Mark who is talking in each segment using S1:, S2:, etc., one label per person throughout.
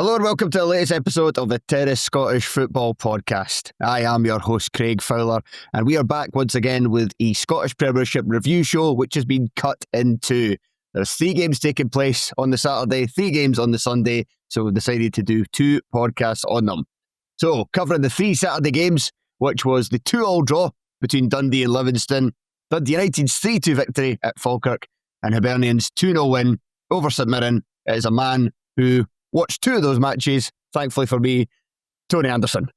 S1: Hello and welcome to the latest episode of the Terrace Scottish Football Podcast. I am your host, Craig Fowler, and we are back once again with a Scottish Premiership review show, which has been cut in two. There's 3 games taking place on the Saturday, 3 games on the Sunday, so we decided to do 2 podcasts on them. So, covering the 3 Saturday games, which was the 2-2 draw between Dundee and Livingston, Dundee United's 3-2 victory at Falkirk, and Hibernian's 2-0 win over St Mirren. It is a man who watched 2 of those matches, thankfully for me, Tony Anderson.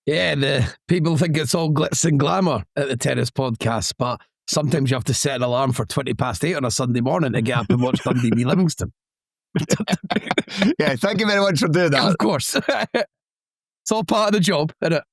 S2: Yeah, the people think it's all glitz and glamour at the Terrace podcast, but sometimes you have to set an alarm for 8:20 on a Sunday morning to get up and watch Dundee v Livingston.
S1: Yeah, thank you very much for doing that.
S2: Of course. It's all part of the job, isn't it?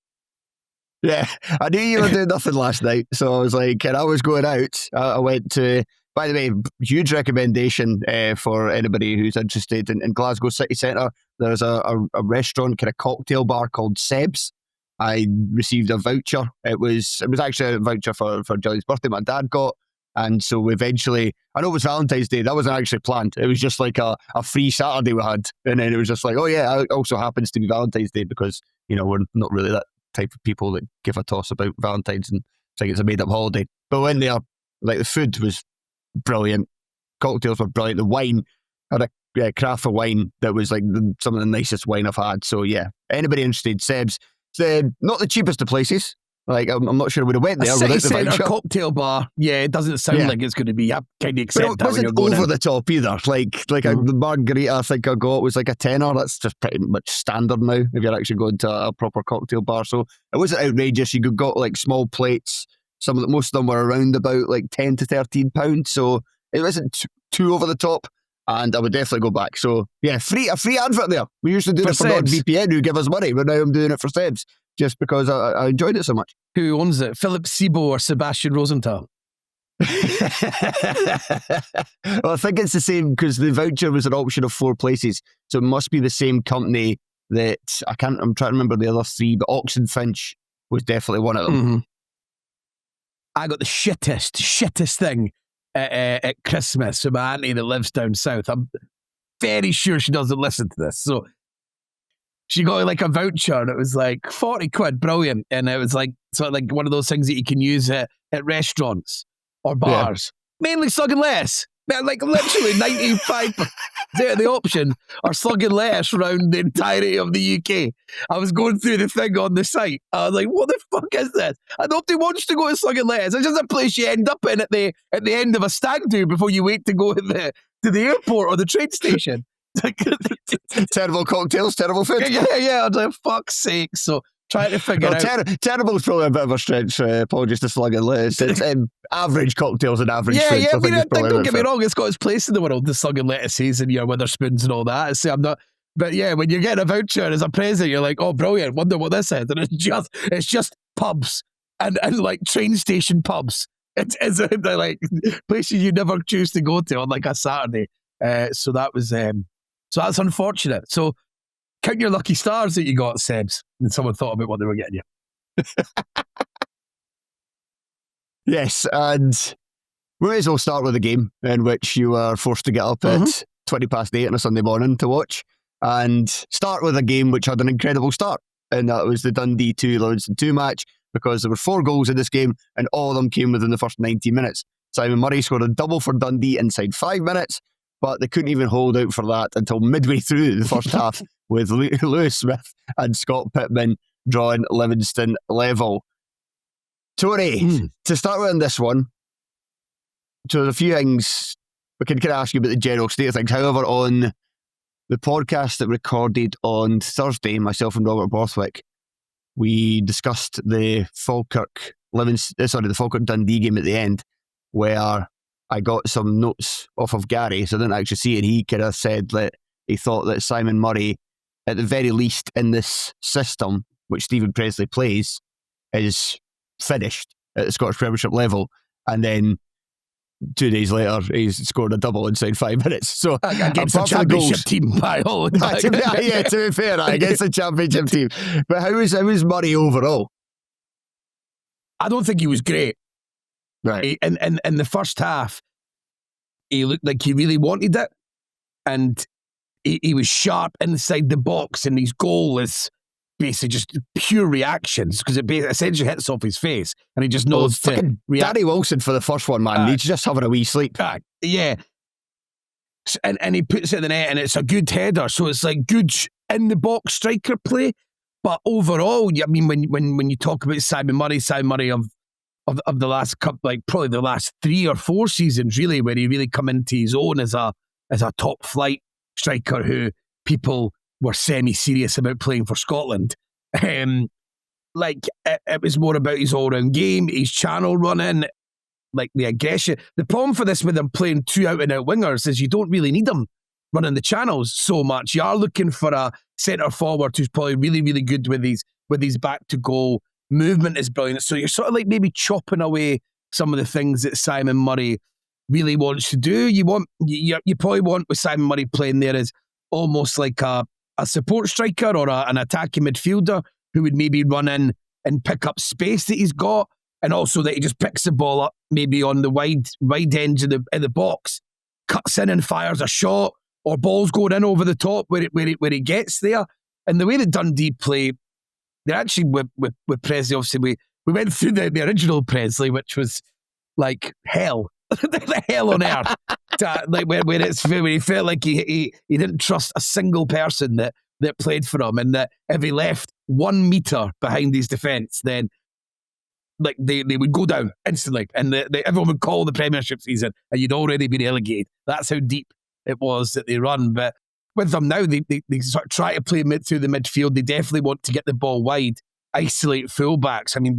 S1: Yeah, I knew you were doing nothing last night, so I was like, and I was going out. I went to, by the way, huge recommendation for anybody who's interested in Glasgow city centre. There's a restaurant, kind of cocktail bar called Seb's. I received a voucher. It was actually a voucher for Jolly's birthday my dad got. And so eventually, I know it was Valentine's Day. That wasn't actually planned. It was just like a free Saturday we had. And then it was just like, oh yeah, it also happens to be Valentine's Day because, you know, we're not really that type of people that give a toss about Valentine's and think it's a made up holiday. But when they are, like, the food was brilliant. Cocktails were brilliant. The wine, had a craft of wine that was like some of the nicest wine I've had. So yeah, anybody interested, Seb's. It's not the cheapest of places. Like, I'm not sure I would have went there without the voucher.
S2: Cocktail bar, yeah, it doesn't sound like it's going to be. I kind of accept that when you're going
S1: over the top either. The margarita I think I got was like a tenner. That's just pretty much standard now if you're actually going to a proper cocktail bar. So it wasn't outrageous. You got like small plates. Most of them were around about like £10 to £13. So it wasn't too over the top. And I would definitely go back. So yeah, a free advert there. We usually do it for NordVPN who give us money, but now I'm doing it for Sebs just because I enjoyed it so much.
S2: Who owns it? Philip Sebo or Sebastian Rosenthal?
S1: Well, I think it's the same because the voucher was an option of 4 places. So it must be the same company that I'm trying to remember the other 3, but Oxenfinch was definitely one of them.
S2: Mm-hmm. I got the shittest thing at Christmas from my auntie that lives down south. I'm very sure she doesn't listen to this. So she got like a voucher and it was like 40 quid, brilliant. And it was like sort of like one of those things that you can use at restaurants or bars. Yeah. Mainly slugging less. Like literally 95% of the option are slugging less around the entirety of the UK. I was going through the thing on the site. I was like, what the fuck is this? And nobody wants to go to slugging less. It's just a place you end up in at the end of a stag do before you wait to go to the airport or the train station.
S1: Terrible cocktails, terrible food.
S2: Yeah. I was like, fuck's sake. So trying to figure out.
S1: Terrible is probably a bit of a stretch. Apologies to slugging less. It's average cocktails and average food.
S2: Yeah, I mean, don't get me wrong, it's got its place in the world, the slugging lettuces and your Witherspoons and all that. So I'm not, but yeah, when you get a voucher as a present, you're like, oh, brilliant, wonder what this is. And it's just pubs and like train station pubs. It's like places you never choose to go to on like a Saturday. So that was, so that's unfortunate. So count your lucky stars that you got, Sebs, and someone thought about what they were getting you.
S1: Yes, and we may as well start with a game in which you are forced to get up at 8:20 on a Sunday morning to watch, and start with a game which had an incredible start, and that was the Dundee 2 Livingston 2 match, because there were 4 goals in this game, and all of them came within the first 90 minutes. Simon Murray scored a double for Dundee inside 5 minutes, but they couldn't even hold out for that until midway through the first half, with Lewis Smith and Scott Pittman drawing Livingston level. Tony, to start with on this one, so there's a few things we can kind of ask you about the general state of things. However, on the podcast that recorded on Thursday, myself and Robert Borthwick, we discussed the Falkirk Dundee game at the end, where I got some notes off of Gary, so I didn't actually see it. He kind of said that he thought that Simon Murray, at the very least in this system, which Stephen Presley plays, is finished at the Scottish Premiership level. And then 2 days later, he's scored a double inside 5 minutes. So
S2: against the championship team by all.
S1: To be fair, against the championship team. But how was Murray overall?
S2: I don't think he was great.
S1: Right.
S2: In the first half, he looked like he really wanted it. And he was sharp inside the box, and his goal is basically just pure reactions because it essentially hits off his face, and he just knows to react.
S1: Danny Wilson for the first one, man. He's just having a wee sleep.
S2: Yeah. And he puts it in the net, and it's a good header. So it's like good in the box striker play. But overall, I mean, when you talk about Simon Murray of the last couple, like probably the last 3 or 4 seasons, really, where he really come into his own as a top flight striker who people were semi-serious about playing for Scotland. It was more about his all-round game, his channel running, like the aggression. The problem for this with them playing 2 out-and-out wingers is you don't really need them running the channels so much. You are looking for a centre forward who's probably really, really good with his back to goal. Movement is brilliant. So you're sort of like maybe chopping away some of the things that Simon Murray really wants to do. You probably want with Simon Murray playing there as almost like a support striker or an attacking midfielder who would maybe run in and pick up space that he's got, and also that he just picks the ball up maybe on the wide ends of the box, cuts in and fires a shot, or balls going in over the top where he gets there. And the way that Dundee play, they're actually with Presley, obviously we went through the original Presley, which was like hell. The hell on earth. Where he felt like he didn't trust a single person that played for him, and that if he left 1 metre behind his defence, then like they would go down instantly, and everyone would call the Premiership season, and you'd already been relegated. That's how deep it was that they run. But with them now, they sort of try to play through the midfield. They definitely want to get the ball wide, isolate fullbacks. I mean,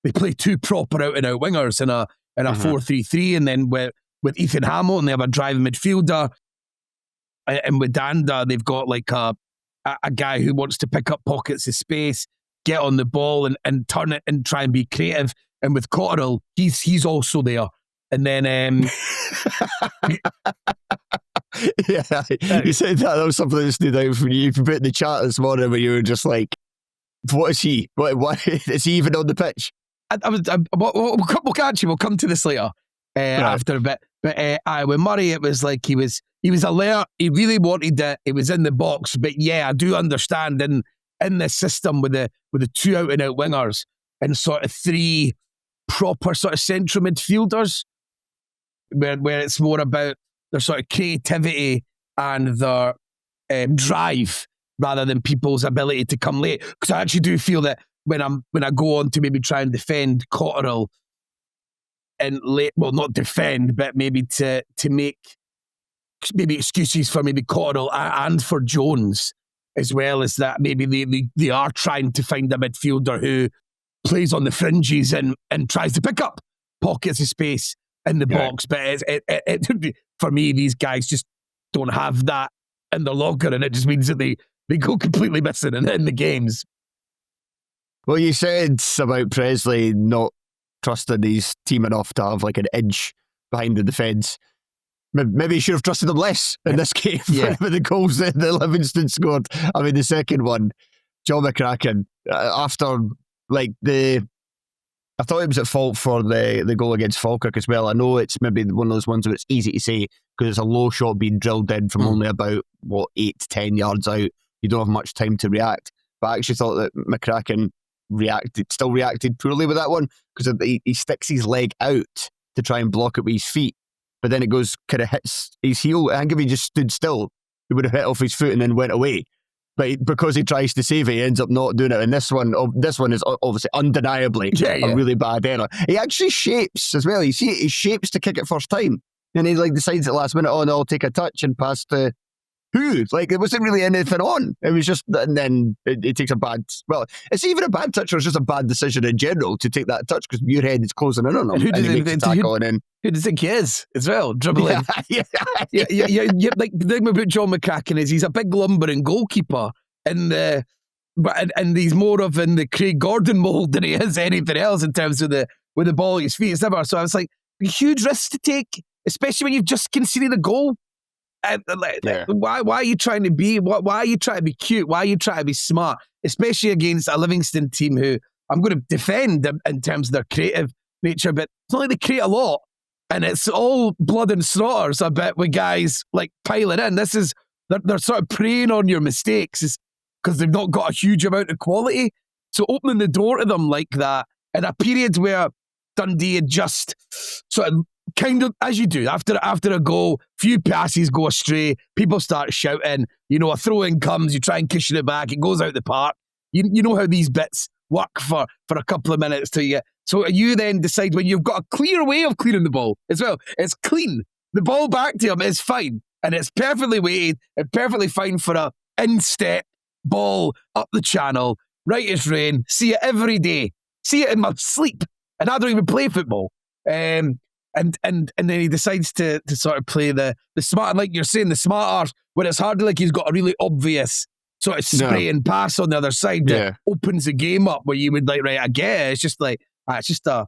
S2: they play 2 proper out-and-out wingers in a 4-3-3, and then with Ethan Hamilton, they have a driving midfielder, and with Danda, they've got like a guy who wants to pick up pockets of space, get on the ball and turn it and try and be creative. And with Cotterill, he's also there. And then
S1: yeah, you said that was something that stood out for you. You put in the chat this morning where you were just like, what is he? What is he even on the pitch?
S2: We'll come to this later after a bit. But with Murray, it was like he was alert. He really wanted it. It was in the box. But yeah, I do understand in this system with the 2 out-and-out wingers and sort of 3 proper sort of central midfielders, where it's more about their sort of creativity and their drive rather than people's ability to come late. Because I actually do feel that when I go on to maybe try and defend Cotterill and late, well, not defend, but maybe to make maybe excuses for maybe Cotterill and for Jones, as well as that maybe they are trying to find a midfielder who plays on the fringes and tries to pick up pockets of space in the box. But it for me, these guys just don't have that in their locker, and it just means that they go completely missing in the games.
S1: Well, you said about Presley not trusting his team enough to have like an edge behind the defence. Maybe he should have trusted them less in this game with the goals that Livingston scored. I mean, the second one, John McCracken, after like I thought he was at fault for the goal against Falkirk as well. I know it's maybe one of those ones where it's easy to say because it's a low shot being drilled in from only about 8 to 10 yards out. You don't have much time to react. But I actually thought that McCracken still reacted poorly with that one because he sticks his leg out to try and block it with his feet, but then it goes kind of hits his heel. I think if he just stood still, he would have hit off his foot and then went away. But because he tries to save it, he ends up not doing it. And this one is obviously undeniably a really bad error. He actually shapes as well. You see, he shapes to kick it first time, and he like decides at the last minute, oh no, I'll take a touch and pass to who? Like, there wasn't really anything on. It was just, and then it takes it's even a bad touch, or it's just a bad decision in general to take that touch because Muirhead is closing in on him.
S2: Who do you think he is as well? Dribbling. Yeah. Like the thing about John McCracken is he's a big lumbering goalkeeper, and he's more of in the Craig Gordon mould than he is anything else in terms of with the ball at his feet. It's never. So I was like, a huge risk to take, especially when you've just conceded a goal. Why are you trying to be? Why are you trying to be cute? Why are you trying to be smart? Especially against a Livingston team who I'm going to defend in terms of their creative nature, but it's not like they create a lot, and it's all blood and slaughters a bit with guys like piling in. This is they're sort of preying on your mistakes because they've not got a huge amount of quality. So opening the door to them like that in a period where Dundee had just sort of kind of, as you do, after a goal, few passes go astray, people start shouting, a throw-in comes, you try and cushion it back, it goes out the park. You know how these bits work for a couple of minutes till you get. So you then decide when you've got a clear way of clearing the ball as well. It's clean. The ball back to him is fine. And it's perfectly weighted and perfectly fine for a in-step ball up the channel, right as rain. See it every day. See it in my sleep. And I don't even play football. And then he decides to sort of play the smart, like you're saying, the smart arse, when it's hardly like he's got a really obvious sort of spray and pass on the other side that opens the game up where you would like, right, I get it. It's just like, it's just a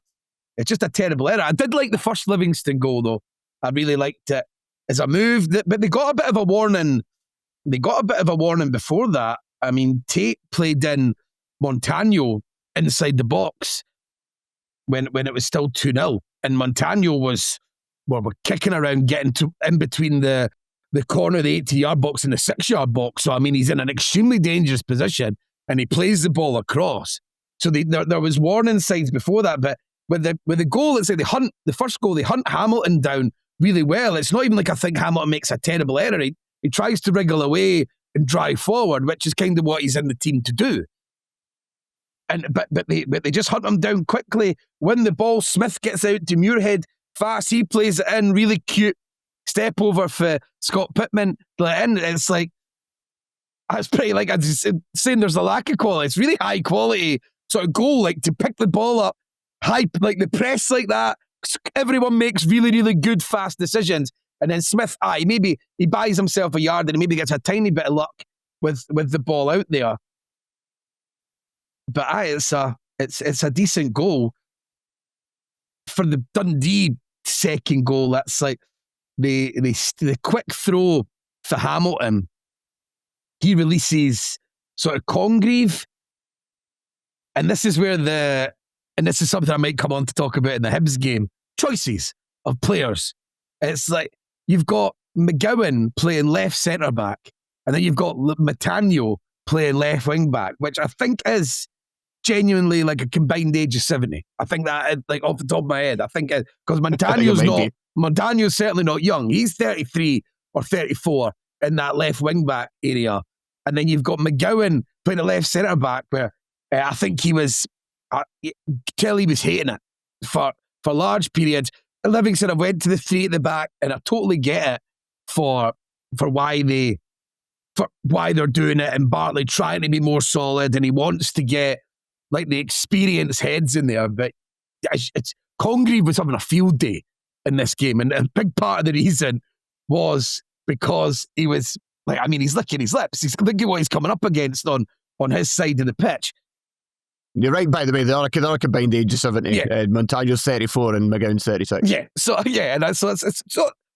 S2: terrible error. I did like the first Livingston goal though. I really liked it as a move, but they got a bit of a warning. They got a bit of a warning before that. I mean, Tate played in Montano inside the box when it was still 2-0. And Montano was kicking around, getting in between the corner of the 80-yard box and the 6-yard box. So, I mean, he's in an extremely dangerous position and he plays the ball across. So there was warning signs before that. But with the goal, let's say the first goal, they hunt Hamilton down really well. It's not even like I think Hamilton makes a terrible error. He tries to wriggle away and drive forward, which is kind of what he's in the team to do. But they just hunt him down quickly. Win the ball. Smith gets out to Muirhead fast. He plays it in. Really cute step over for Scott Pittman. And it's like, that's pretty like, I'm just saying there's a lack of quality. It's really high quality sort of goal, like to pick the ball up, hype, like the press like that. Everyone makes really, really good, fast decisions. And then Smith, maybe he buys himself a yard and he maybe gets a tiny bit of luck with the ball out there. But it's a decent goal. For the Dundee second goal, that's like the quick throw for Hamilton. He releases sort of Congreve. And this is where this is something I might come on to talk about in the Hibs game. Choices of players. It's like you've got McGowan playing left centre back, and then you've got Montano playing left wing back, which I think is genuinely like a combined age of 70. I think that, like off the top of my head, I think because Montano's certainly not young. He's 33 or 34 in that left wing back area, and then you've got McGowan playing a left centre back where I think he was. Kelly was hating it for large periods. Livingston have went to the three at the back, and I totally get it for why they're doing it. And Bartley trying to be more solid, and he wants to get like the experienced heads in there. But Congreve was having a field day in this game, and a big part of the reason was because he was like, I mean, he's licking his lips. He's thinking what he's coming up against on his side of the pitch.
S1: You're right, by the way, they are a combined age of 70.
S2: Yeah.
S1: Montano's 34 and McGowan's 36.
S2: Yeah, so we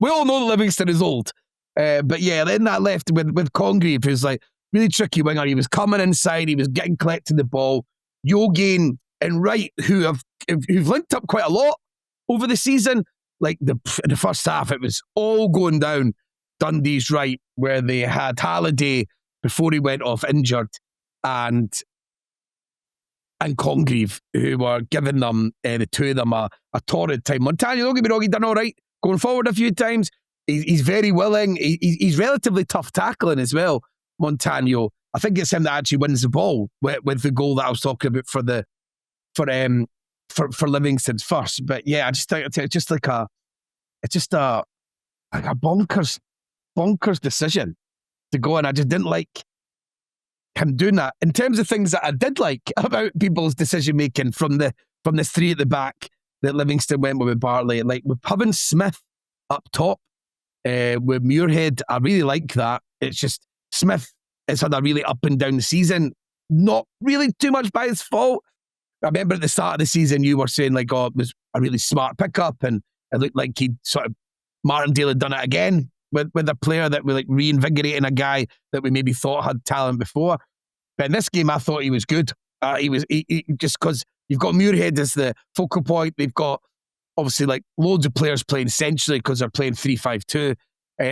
S2: all know that Livingston is old. But yeah, then that left with Congreve, who's like really tricky winger. He was coming inside, he was getting collecting the ball. Yogain and Wright, who've linked up quite a lot over the season. Like in the first half, it was all going down Dundee's right, where they had Halliday before he went off injured, and Congreve, who were giving them, the two of them, a torrid time. Montano, don't get me wrong, he's done all right, going forward a few times. He's very willing. He's relatively tough tackling as well, Montano. I think it's him that actually wins the ball with the goal that I was talking about for Livingston's first. But yeah, I just think it's just a bonkers decision to go, and I just didn't like him doing that. In terms of things that I did like about people's decision making from the three at the back that Livingston went with Bartley, like with having Smith up top with Muirhead, I really like that. It's just Smith has had a really up and down season, not really too much by his fault. I remember at the start of the season you were saying like, it was a really smart pickup, and it looked like he'd sort of Martindale had done it again with a player that was like reinvigorating a guy that we maybe thought had talent before. But in this game, I thought he was good. He just because you've got Muirhead as the focal point. They've got obviously like loads of players playing centrally because they're playing 3-5-2.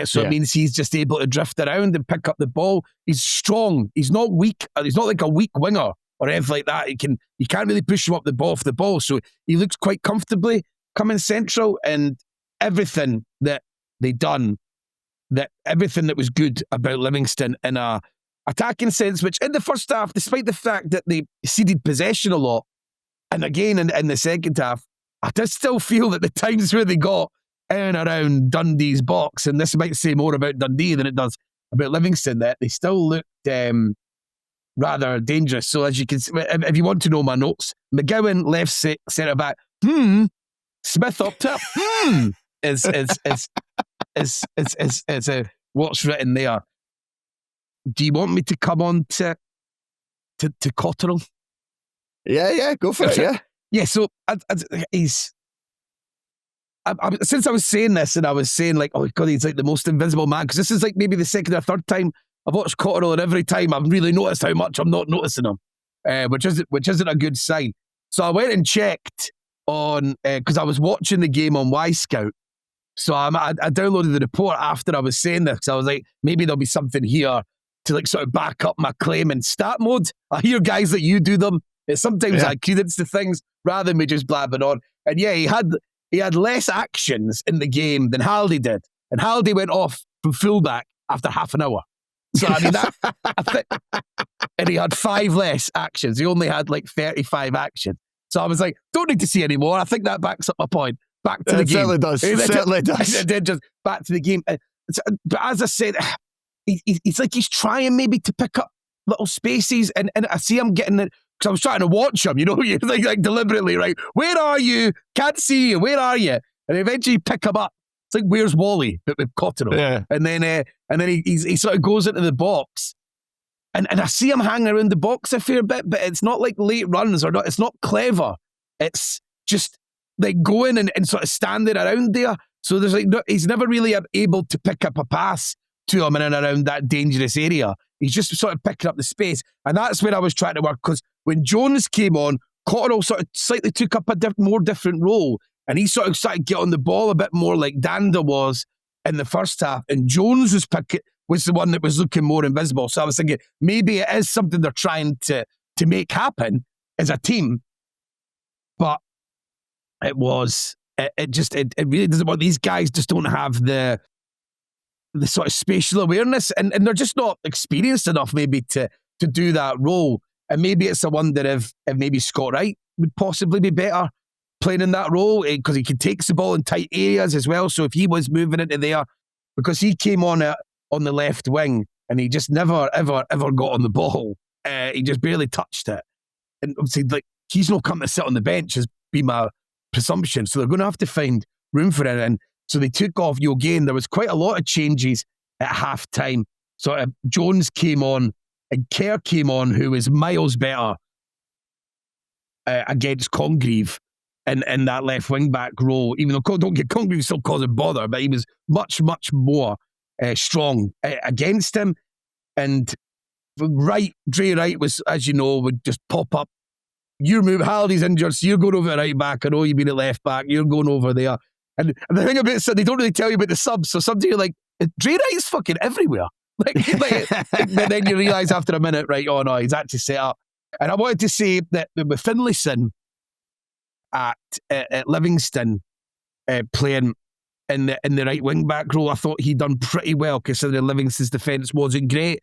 S2: So it means he's just able to drift around and pick up the ball. He's strong. He's not weak. He's not like a weak winger or anything like that. You can't really push him up the ball off the ball. So he looks quite comfortably coming central, and everything that they done, that everything that was good about Livingston in a attacking sense, which in the first half, despite the fact that they ceded possession a lot, and again in the second half, I just still feel that the times where they got in and around Dundee's box, and this might say more about Dundee than it does about Livingston, that they still looked rather dangerous. So as you can see, if you want to know my notes, McGowan left centre back, Smith up top, is what's written there. Do you want me to come on to Cotterill?
S1: Yeah, go for it, yeah.
S2: Yeah, so since I was saying this, and I was saying like, oh God, he's like the most invisible man, because this is like maybe the second or third time I've watched Cotterill, and every time I've really noticed how much I'm not noticing him, which isn't a good sign. So I went and checked on, because I was watching the game on Y-Scout. So I downloaded the report after I was saying this, because I was like, maybe there'll be something here to like sort of back up my claim in stat mode. I hear guys like you do them. Sometimes I credence to things rather than me just blabbing on. And yeah, he had less actions in the game than Haldy did. And Haldy went off from fullback after half an hour. So I mean, and he had 5 less actions. He only had like 35 actions. So I was like, don't need to see any more. I think that backs up my point. Back to the game.
S1: It certainly does.
S2: It did, just back to the game. But as I said, it's like he's trying maybe to pick up little spaces, and I see him getting it, because I was trying to watch him, you like deliberately, right? Where are you? Can't see you. Where are you? And eventually pick him up. It's like, where's Wally? But with Cotterill. Yeah. And then he sort of goes into the box, and I see him hanging around the box a fair bit, but it's not like late runs or not. It's not clever. It's just like going and sort of standing around there. So there's like, he's never really able to pick up a pass to him in and around that dangerous area. He's just sort of picking up the space. And that's where I was trying to work, because when Jones came on, Cotterill sort of slightly took up a more different role, and he sort of started to get on the ball a bit more like Danda was in the first half, and Jones was the one that was looking more invisible. So I was thinking, maybe it is something they're trying to make happen as a team, but it really doesn't work. These guys just don't have the sort of spatial awareness, and they're just not experienced enough maybe to do that role. And maybe it's the one that if maybe Scott Wright would possibly be better playing in that role, because he can take the ball in tight areas as well. So if he was moving into there, because he came on the left wing and he just never ever got on the ball. He just barely touched it. And obviously, like, he's not coming to sit on the bench, has been my presumption. So they're going to have to find room for it. And so they took off Yogain. There was quite a lot of changes at half time. So Jones came on and Kerr came on, who was miles better against Congreve in that left wing back role. Even though don't get Congreve still causing bother, but he was much, much more strong against him. And Dre Wright was, as you know, would just pop up. You move, Haldy's injured, so you're going over at right back. I know you've been at left back. You're going over there. And the thing about it, they don't really tell you about the subs. So sometimes you're like, Dre Wright's fucking everywhere. But then you realise after a minute, right, oh no, he's actually set up. And I wanted to say that with Finlayson at Livingston playing in the right wing back role, I thought he'd done pretty well, considering Livingston's defence wasn't great,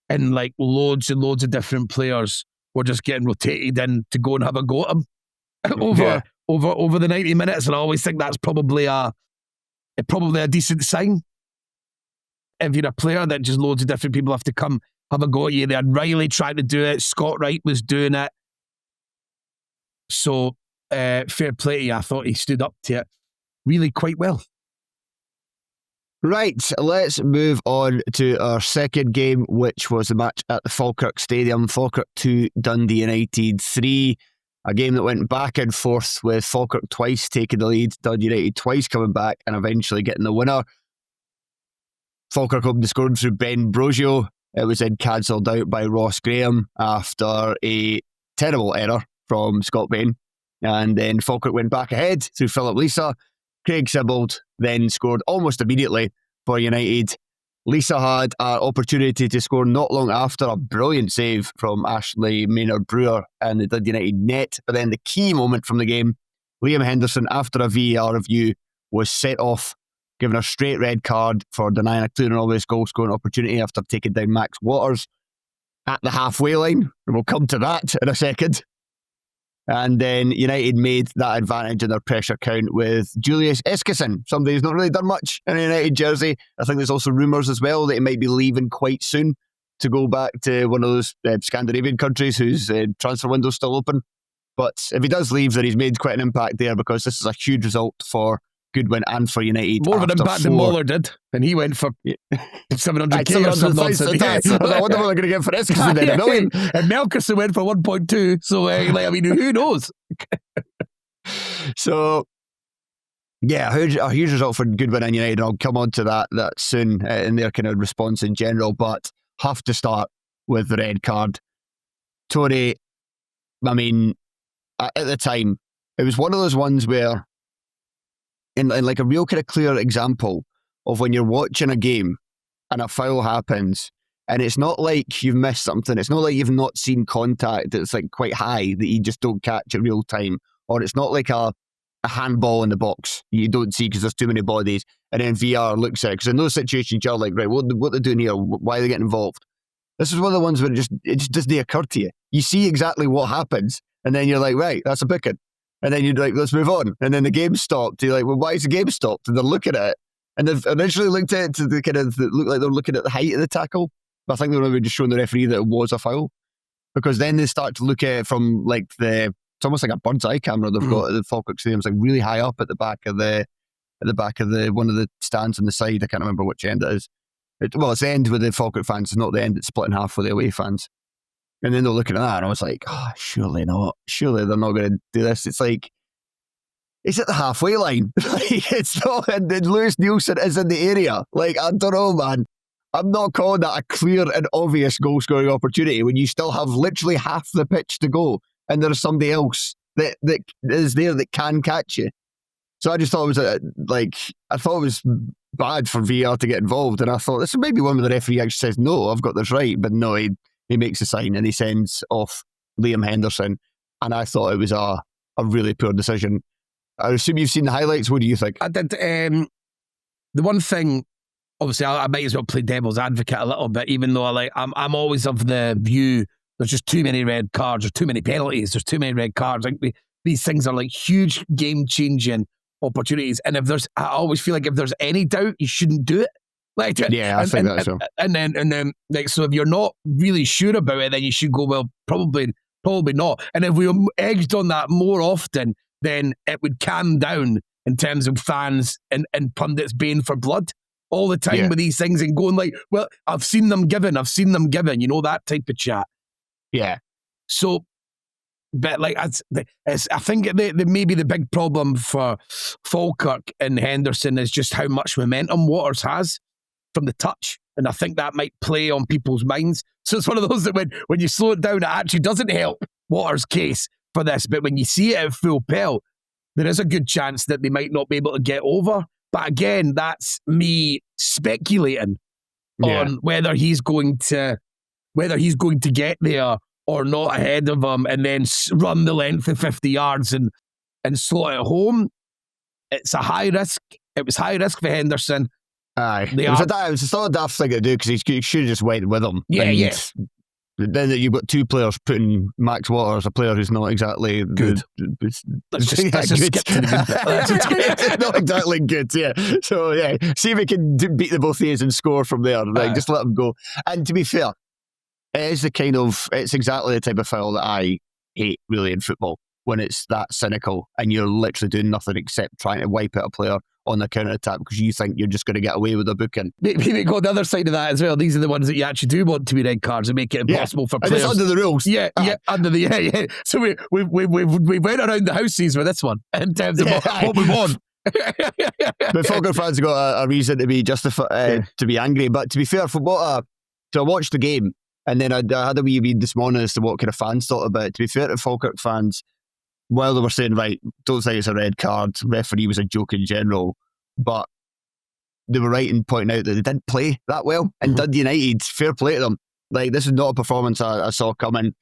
S2: and like loads and loads of different players were just getting rotated in to go and have a go at him over the 90 minutes. And I always think that's probably a decent sign. If you're a player that just loads of different people have to come have a go at you. They had Riley trying to do it. Scott Wright was doing it. So fair play to you. I thought he stood up to it really quite well.
S1: Right, let's move on to our second game, which was the match at the Falkirk Stadium. Falkirk 2, Dundee United 3. A game that went back and forth, with Falkirk twice taking the lead, Dundee United twice coming back and eventually getting the winner. Falkirk opened the scoring through Ben Brogio. It was then cancelled out by Ross Graham after a terrible error from Scott Bain. And then Falkirk went back ahead through Philip Lisa. Craig Sibbald then scored almost immediately for United. Lisa had an opportunity to score not long after a brilliant save from Ashley Maynard-Brewer and the Dundee United net. But then the key moment from the game, Liam Henderson, after a VAR review, was set off, given a straight red card for denying a clear and obvious goal-scoring opportunity after taking down Max Waters at the halfway line. And we'll come to that in a second. And then United made that advantage in their pressure count with Julius Eskison, somebody who's not really done much in a United jersey. I think there's also rumours as well that he might be leaving quite soon to go back to one of those Scandinavian countries whose transfer window's still open. But if he does leave, then he's made quite an impact there, because this is a huge result for Goodwin and for United.
S2: More of an impact than Muller did, and he went for 700k or something nonsense.
S1: I wonder what they're going to get for Eskison then, $1 million.
S2: And Melkerson went for 1.2, so who knows?
S1: So, yeah, a huge result for Goodwin and United. I'll come on to that soon in their kind of response in general, but have to start with the red card. Tony, I mean, at the time, it was one of those ones where, in like a real kind of clear example of when you're watching a game and a foul happens, and it's not like you've missed something, it's not like you've not seen contact that's like quite high that you just don't catch at real time, or it's not like a handball in the box you don't see because there's too many bodies, and then VR looks at it, because in those situations you're like, right, what they're doing here, why are they getting involved? This is one of the ones where it just doesn't occur to you. You see exactly what happens, and then you're like, right, that's a booking. And then you're like, let's move on. And then the game stopped. You're like, well, why is the game stopped? And they're looking at it. And they've initially looked at it to the kind of, it looked like they're looking at the height of the tackle. But I think they were maybe just showing the referee that it was a foul. Because then they start to look at it from like it's almost like a bird's eye camera they've got at the Falkirk Stadium. It's like really high up at the back of one of the stands on the side. I can't remember which end it is. It's the end with the Falkirk fans. It's not the end that's split in half with the away fans. And then they're looking at that, and I was like, surely not. Surely they're not going to do this. It's like, it's at the halfway line. Like, it's not, and Lewis Nielsen is in the area. Like, I don't know, man. I'm not calling that a clear and obvious goal-scoring opportunity when you still have literally half the pitch to go, and there's somebody else that is there that can catch you. So I just thought it was I thought it was bad for VR to get involved, and I thought this is maybe one where the referee actually says, no, I've got this right, but no, he makes a sign and he sends off Liam Henderson, and I thought it was a really poor decision. I assume you've seen the highlights. What do you think?
S2: I did. The one thing, obviously, I might as well play devil's advocate a little bit, even though I'm always of the view there's just too many red cards, there's too many penalties, there's too many red cards. Like these things are like huge game-changing opportunities, and I always feel like if there's any doubt, you shouldn't do it. Like,
S1: yeah, I think that's so.
S2: And then, like, so if you're not really sure about it, then you should go, well, probably not. And if we egged on that more often, then it would calm down in terms of fans and pundits baying for blood all the time with these things and going like, well, I've seen them given, you know, that type of chat.
S1: Yeah.
S2: So, but like, I think maybe the big problem for Falkirk and Henderson is just how much momentum Waters has from the touch, and I think that might play on people's minds. So it's one of those that when you slow it down, it actually doesn't help Waters' case for this, but when you see it at full pelt, there is a good chance that they might not be able to get over. But again, that's me speculating on whether he's going to get there or not ahead of him, and then run the length of 50 yards and slot it home. It's a high risk. It was high risk for Henderson.
S1: Aye. It was a sort of daft thing to do, because he should have just went with him.
S2: Yeah.
S1: Then you've got two players putting Max Waters, a player who's not exactly
S2: good. Let's just skip to the
S1: good. Not exactly good, yeah. So, yeah, see if he can beat the both of these and score from there. Like, just let him go. And to be fair, it's exactly the type of foul that I hate, really, in football, when it's that cynical and you're literally doing nothing except trying to wipe out a player on the counter-attack because you think you're just going to get away with a booking.
S2: Maybe go on the other side of that as well. These are the ones that you actually do want to be red cards and make it impossible for players.
S1: And it's under the rules.
S2: Yeah. So we went around the houses with this one in terms of what we want.
S1: But Falkirk fans have got a reason to be justified to be angry. But to be fair, so I watched the game, and then I had a wee read this morning as to what kind of fans thought about it. To be fair to Falkirk fans, while they were saying, right, don't think it's a red card, referee was a joke in general, but they were right in pointing out that they didn't play that well. And Dundee United, fair play to them. Like, this is not a performance I saw coming.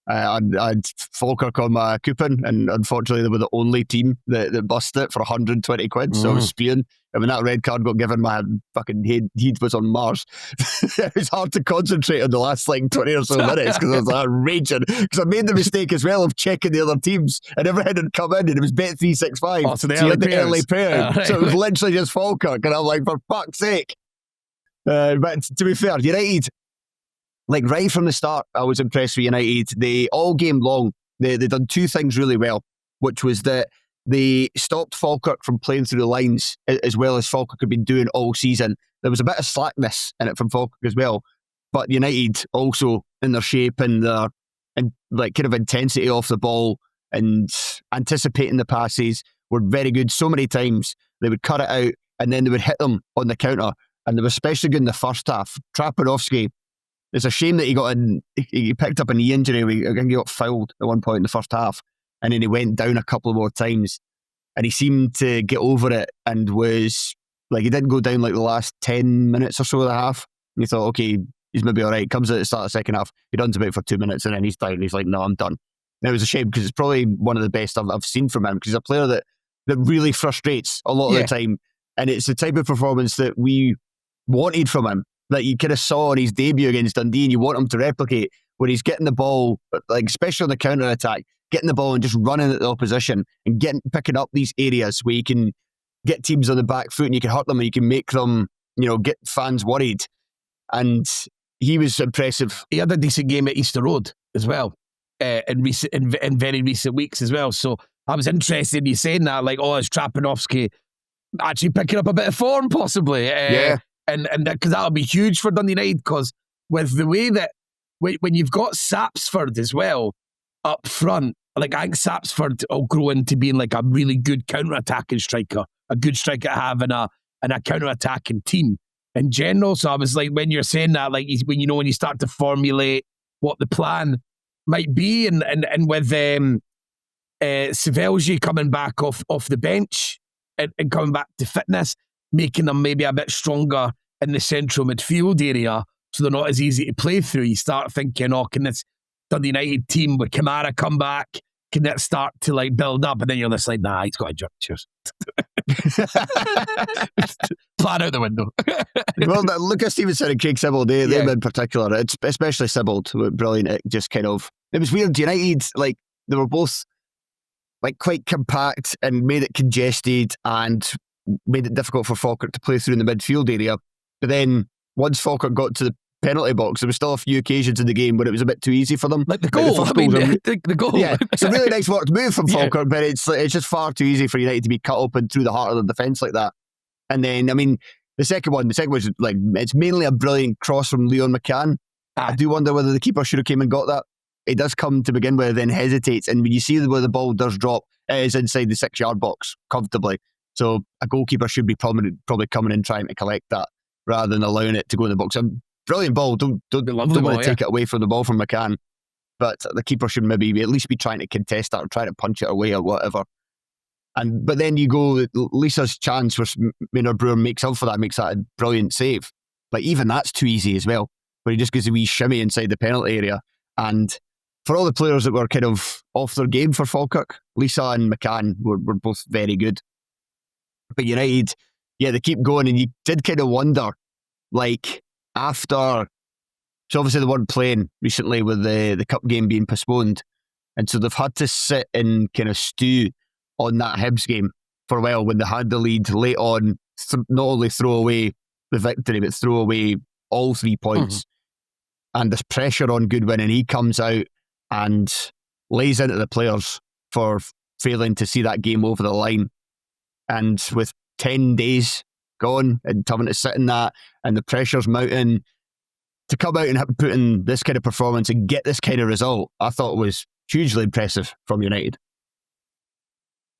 S1: I had Falkirk on my coupon, and unfortunately they were the only team that busted it for 120 quid, so I was spewing. And when that red card got given, my fucking head was on Mars. It was hard to concentrate on the last 20 or so minutes because I was raging, because I made the mistake as well of checking the other teams, and everything had come in and it was Bet365.
S2: Oh, so
S1: you had the early pair.
S2: Right.
S1: So it was literally just Falkirk, and I'm like, for fuck's sake. But to be fair, United, right from the start, I was impressed with United. They, all game long, they done two things really well, which was that they stopped Falkirk from playing through the lines as well as Falkirk had been doing all season. There was a bit of slackness in it from Falkirk as well, but United also, in their shape and their kind of intensity off the ball and anticipating the passes, were very good. So many times they would cut it out and then they would hit them on the counter, and they were especially good in the first half. Trapanovsky, it's a shame that he picked up a knee injury. I think he got fouled at one point in the first half, and then he went down a couple more times, and he seemed to get over it and was he didn't go down the last 10 minutes or so of the half. And you thought, okay, he's maybe all right. Comes at the start of the second half, he runs about for 2 minutes and then he's down. He's like, no, I'm done. And it was a shame, because it's probably one of the best I've seen from him, because he's a player that really frustrates a lot of the time, and it's the type of performance that we wanted from him, that you kind of saw in his debut against Dundee, and you want him to replicate, where he's getting the ball, especially on the counter attack, getting the ball and just running at the opposition and picking up these areas where you can get teams on the back foot and you can hurt them and you can make them, get fans worried. And he was impressive.
S2: He had a decent game at Easter Road as well, in very recent weeks as well. So I was interested in you saying that, is Trapanovsky actually picking up a bit of form possibly?
S1: Yeah.
S2: And because that'll be huge for Dundee United, because with the way that when you've got Sapsford as well up front, I think Sapsford will grow into being a really good counter-attacking striker, a good striker to have in a counter-attacking team in general. So I was when you're saying that, when you start to formulate what the plan might be, and with Savelji coming back off the bench and coming back to fitness, making them maybe a bit stronger in the central midfield area, so they're not as easy to play through. You start thinking, can this Dundee United team with Kamara come back? Can that start to build up? And then you're just nah, he's got a job. Cheers. Plan out the window.
S1: Well, Lucas Stevenson and Craig Sibbald, them in particular, it's especially Sibbald, brilliant. It just it was weird. United, they were both quite compact and made it congested and made it difficult for Falkirk to play through in the midfield area. But then once Falkirk got to the penalty box, there was still a few occasions in the game where it was a bit too easy for them.
S2: The goal. The goal.
S1: Yeah, it's a really nice worked move from Falkirk, but it's just far too easy for United to be cut open through the heart of the defence like that. And then, the second one was it's mainly a brilliant cross from Leon McCann. I do wonder whether the keeper should have came and got that. It does come to begin with, then hesitates, and when you see where the ball does drop, it is inside the 6-yard box comfortably. So a goalkeeper should be probably coming in trying to collect that rather than allowing it to go in the box. Brilliant ball. Don't want to take it away from the ball from McCann, but the keeper should maybe at least be trying to contest that or try to punch it away or whatever. But then you go, Lisa's chance where Maynard Brewer makes up for that, makes that a brilliant save. But even that's too easy as well, where he just gives a wee shimmy inside the penalty area. And for all the players that were kind of off their game for Falkirk, Lisa and McCann were both very good. But United, they keep going, and you did kind of wonder, after, so obviously they weren't playing recently with the cup game being postponed, and so they've had to sit and kind of stew on that Hibs game for a while when they had the lead late on, not only throw away the victory, but throw away all 3 points. And there's pressure on Goodwin, and he comes out and lays into the players for failing to see that game over the line. And with 10 days gone and having to sit in that, and the pressure's mounting, to come out and put in this kind of performance and get this kind of result, I thought was hugely impressive from United.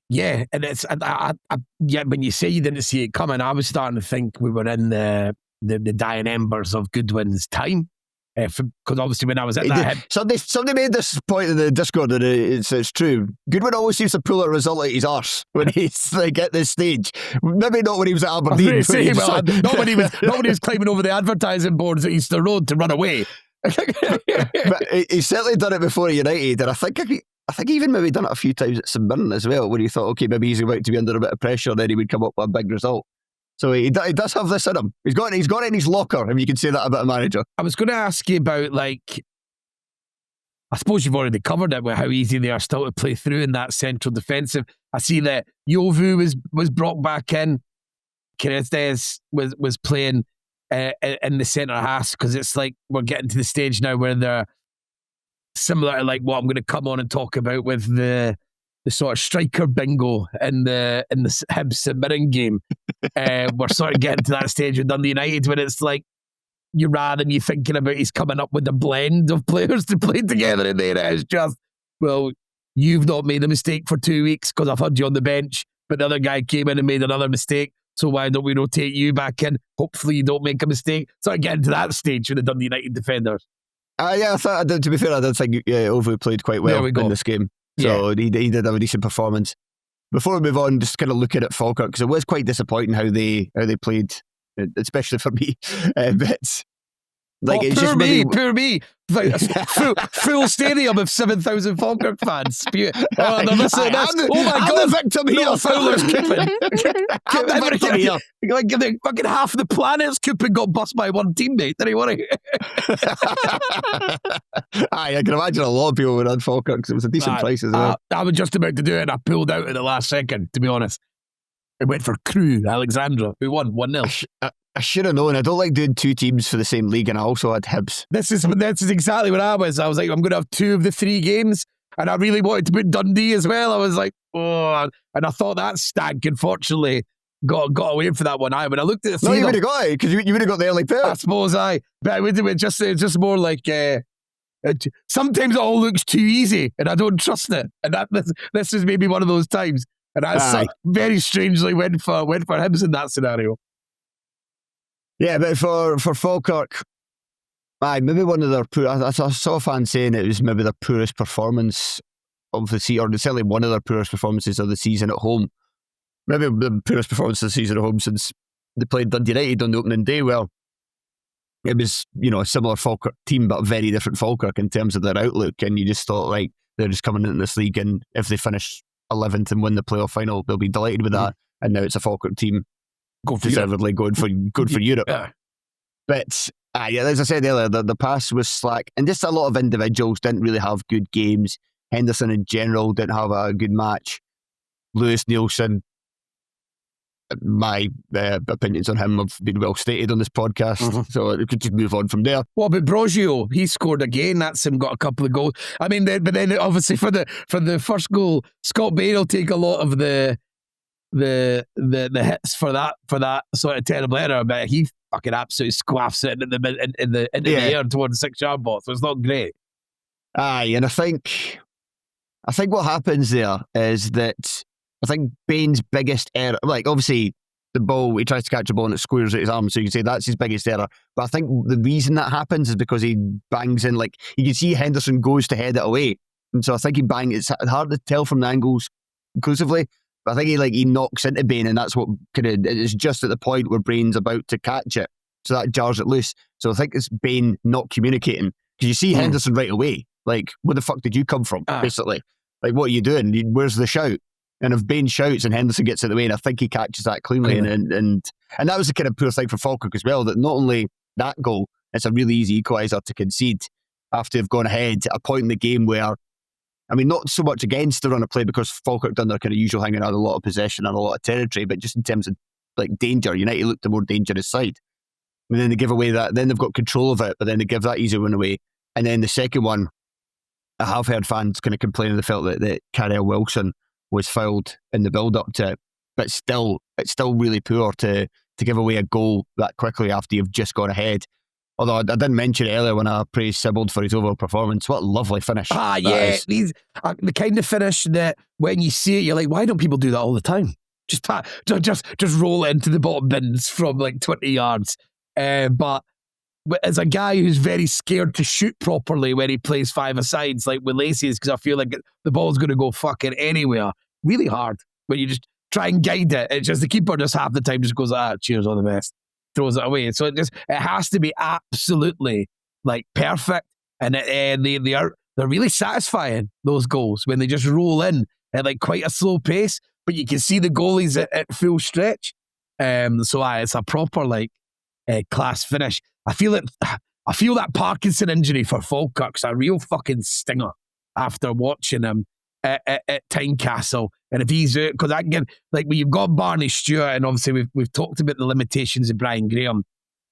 S2: Yeah, and it's when you say you didn't see it coming, I was starting to think we were in the dying embers of Goodwin's time. Because obviously when I was at that...
S1: Somebody made this point in the Discord, and it's true. Goodwin always seems to pull a result out his arse when he's like at this stage. Maybe not when he was at Aberdeen.
S2: Not when he was climbing over the advertising boards at Easter Road to run away.
S1: But he's certainly done it before at United, and I think he even maybe done it a few times at St Mirren as well, where he thought, okay, maybe he's about to be under a bit of pressure, then he would come up with a big result. So he does have this in him. He's got it in his locker, if you can say that about a manager. I
S2: was going to ask you about, like, I suppose you've already covered it with how easy they are still to play through in that central defensive. I see that Yovu was brought back in. Keresdes was playing in the centre half, because it's like we're getting to the stage now where they're similar to like what I'm going to come on and talk about with the sort of striker bingo in the Hibs St Mirren game. We're sort of getting to that stage with Dundee United when it's like rather than you thinking about he's coming up with a blend of players to play together, and then it's just, well, you've not made a mistake for 2 weeks because I've had you on the bench, but the other guy came in and made another mistake. So why don't we rotate you back in? Hopefully you don't make a mistake. So I get into that stage with the Dundee United defenders.
S1: Yeah, to be fair, I did think Ovu played quite well in this game. So he did have a decent performance. Before we move on, just kind of looking at Falkirk, because it was quite disappointing how they played, especially for me. But like, it's
S2: poor
S1: just
S2: me. Like, full stadium of 7,000 Falkirk fans. They're missing this. Oh my God,
S1: the victim here.
S2: Fowler's cooping.
S1: I'm the victim here.
S2: Like, fucking half the planet's cooping got bust by one teammate. Don't you worry?
S1: I can imagine a lot of people would on Falkirk, because it was a decent price as well.
S2: I was just about to do it, and I pulled out at the last second, to be honest. I went for Crew, Alexandra, who won 1-0.
S1: I should have known. I don't like doing two teams for the same league, and I also had Hibs.
S2: This is exactly what I was. I was like, I'm going to have 2 of the 3 games, and I really wanted to put Dundee as well. I was like, oh, and I thought that stank. Unfortunately, got away for that one. When I looked at the
S1: you would have got it, because you would have got the early pair.
S2: I suppose but it's just more like sometimes it all looks too easy, and I don't trust it. And this is maybe one of those times. And I very strangely went for Hibs in that scenario.
S1: Yeah, but for Falkirk, maybe one of their I saw a fan saying it was maybe their poorest performance of the season, or certainly one of their poorest performances of the season at home. Maybe the poorest performance of the season at home since they played Dundee United on the opening day. Well, it was, a similar Falkirk team, but a very different Falkirk in terms of their outlook. And you just thought, like, they're just coming into this league, and if they finish 11th and win the playoff final, they'll be delighted with that. And now it's a Falkirk team deservedly going for Europe.
S2: Yeah.
S1: But as I said earlier, the pass was slack, and just a lot of individuals didn't really have good games. Henderson in general didn't have a good match. Lewis Nielsen, my opinions on him have been well stated on this podcast, so we could just move on from there.
S2: What about Broggio? He scored again. That's him, got a couple of goals. I mean, but then obviously for the first goal, Scott Bain will take a lot of the hits for that sort of terrible error, but he fucking absolutely squaffs it in the air towards the 6-yard box. So it's not great.
S1: And I think what happens there is that I think Bain's biggest error, like obviously the ball, he tries to catch a ball and it squares at his arm, so you can say that's his biggest error. But I think the reason that happens is because he bangs in, like you can see Henderson goes to head it away, and so I think it's hard to tell from the angles conclusively. But I think he knocks into Bain, and that's what it's just at the point where Bain's about to catch it, so that jars it loose. So I think it's Bain not communicating, because you see Henderson right away, like, where the fuck did you come from? Basically, like, what are you doing? Where's the shout? And if Bain shouts and Henderson gets in the way, and I think he catches that cleanly, and that was the kind of poor thing for Falkirk as well, that not only that goal, it's a really easy equaliser to concede after they've gone ahead at a point in the game where, I mean, not so much against the run of play, because Falkirk done their kind of usual hanging out a lot of possession and a lot of territory, but just in terms of like danger, United looked the more dangerous side. And then they give away that, then they've got control of it, but then they give that easy one away. And then the second one, I have heard fans kind of complaining they felt that Carell Wilson was fouled in the build-up to it, but still, it's still really poor to give away a goal that quickly after you've just gone ahead. Although I didn't mention it earlier when I praised Sibbald for his overall performance. What a lovely finish.
S2: These the kind of finish that when you see it, you're like, why don't people do that all the time? Just roll it into the bottom bins from like 20 yards. But as a guy who's very scared to shoot properly when he plays five-a-sides, like with Lacey's, because I feel like the ball's going to go fucking anywhere. Really hard when you just try and guide it. It's just the keeper just half the time just goes, cheers, all the best, throws it away. So it has to be absolutely like perfect, and they're really satisfying, those goals, when they just roll in at like quite a slow pace, but you can see the goalies at full stretch. So it's a proper like class finish. I feel that Parkinson injury for Falkirk's a real fucking stinger after watching him at Tynecastle. And if he's out, because again, like when you've got Barney Stewart, and obviously we've talked about the limitations of Brian Graham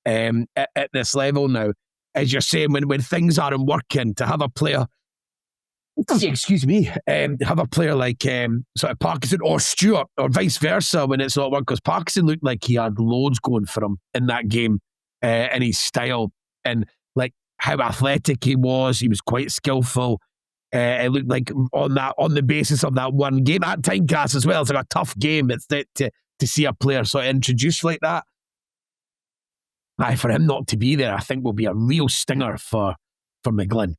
S2: at this level now, as you're saying, when things aren't working, to have a player, excuse me, have a player like sort of Parkinson or Stewart, or vice versa, when it's not working, because Parkinson looked like he had loads going for him in that game, in his style, and like how athletic he was quite skillful. It looked like on the basis of that one game at Tynecastle as well, it's like a tough game. It's to see a player sort of introduced like that. For him not to be there, I think will be a real stinger for McGlynn.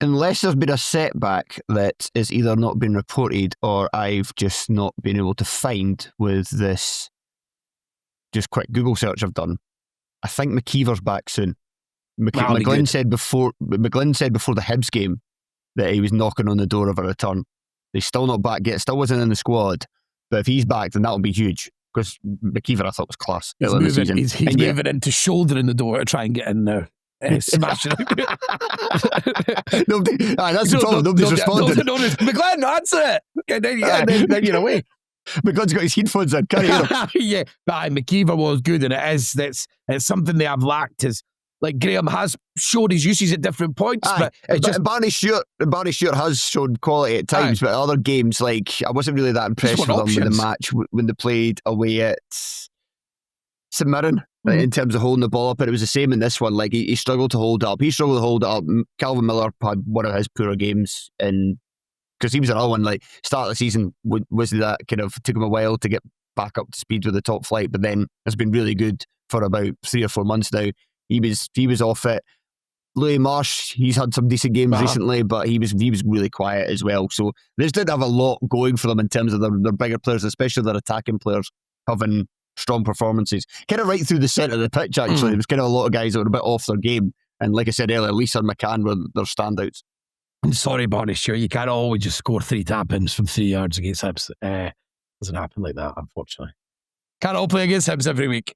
S1: Unless there's been a setback that is either not been reported or I've just not been able to find with this just quick Google search I've done, I think McKeever's back soon. McGlynn said before the Hibs game that he was knocking on the door of a return. He's still not back yet, still wasn't in the squad, but if he's back, then that'll be huge, because McKeever I thought was class.
S2: He's moving into shouldering the door to try and get in now. Smashing it.
S1: That's the problem. Nobody's responding.
S2: McGlynn, answer it. Then you're away.
S1: McGlynn's got his headphones in. Can't hear him.
S2: Yeah, but McKeever was good, and it's something they have lacked. Is like Graham has showed his uses at different points, but
S1: Barney Stewart has shown quality at times, but other games, like I wasn't really that impressed with him with the match when they played away at St Mirren. In terms of holding the ball up, and it was the same in this one. Like he struggled to hold it up. Calvin Miller had one of his poorer games, and because he was another one. Like start of the season was that kind of took him a while to get back up to speed with the top flight, but then has been really good for about 3 or 4 months now. He was off it. Louis Marsh, he's had some decent games recently, but he was really quiet as well. So they just didn't have a lot going for them in terms of their bigger players, especially their attacking players having strong performances. Kind of right through the centre of the pitch, actually. There was kind of a lot of guys that were a bit off their game. And like I said earlier, Lisa and McCann were their standouts.
S2: I'm sorry, Barney Stewart, you can't always just score 3 tap-ins from 3 yards against Hibs. Doesn't happen like that, unfortunately. Can't all play against Hibs every week.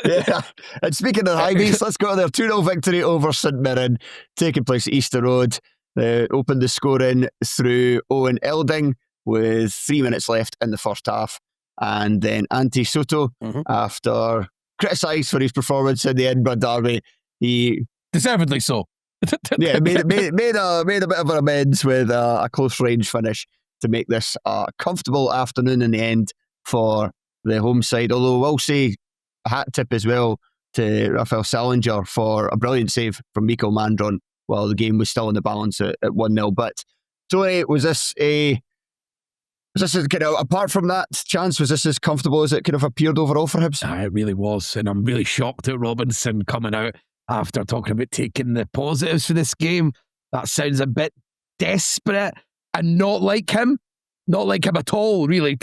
S1: Yeah. And speaking of Highways, let's go to their 2-0 victory over St Mirren, taking place at Easter Road. They opened the scoring through Owen Elding with 3 minutes left in the first half. And then Ante Soto, after criticised for his performance in the Edinburgh Derby, he
S2: deservedly so.
S1: Yeah, made a bit of an amends with a close range finish to make this a comfortable afternoon in the end for the home side. Although I will say a hat tip as well to Raphael Salinger for a brilliant save from Mikael Mandron while the game was still in the balance at 1-0. But Tony, was this kind of, apart from that chance, was this as comfortable as it could have appeared overall for Hibs?
S2: It really was, and I'm really shocked at Robinson coming out after talking about taking the positives for this game. That sounds a bit desperate and not like him at all, really.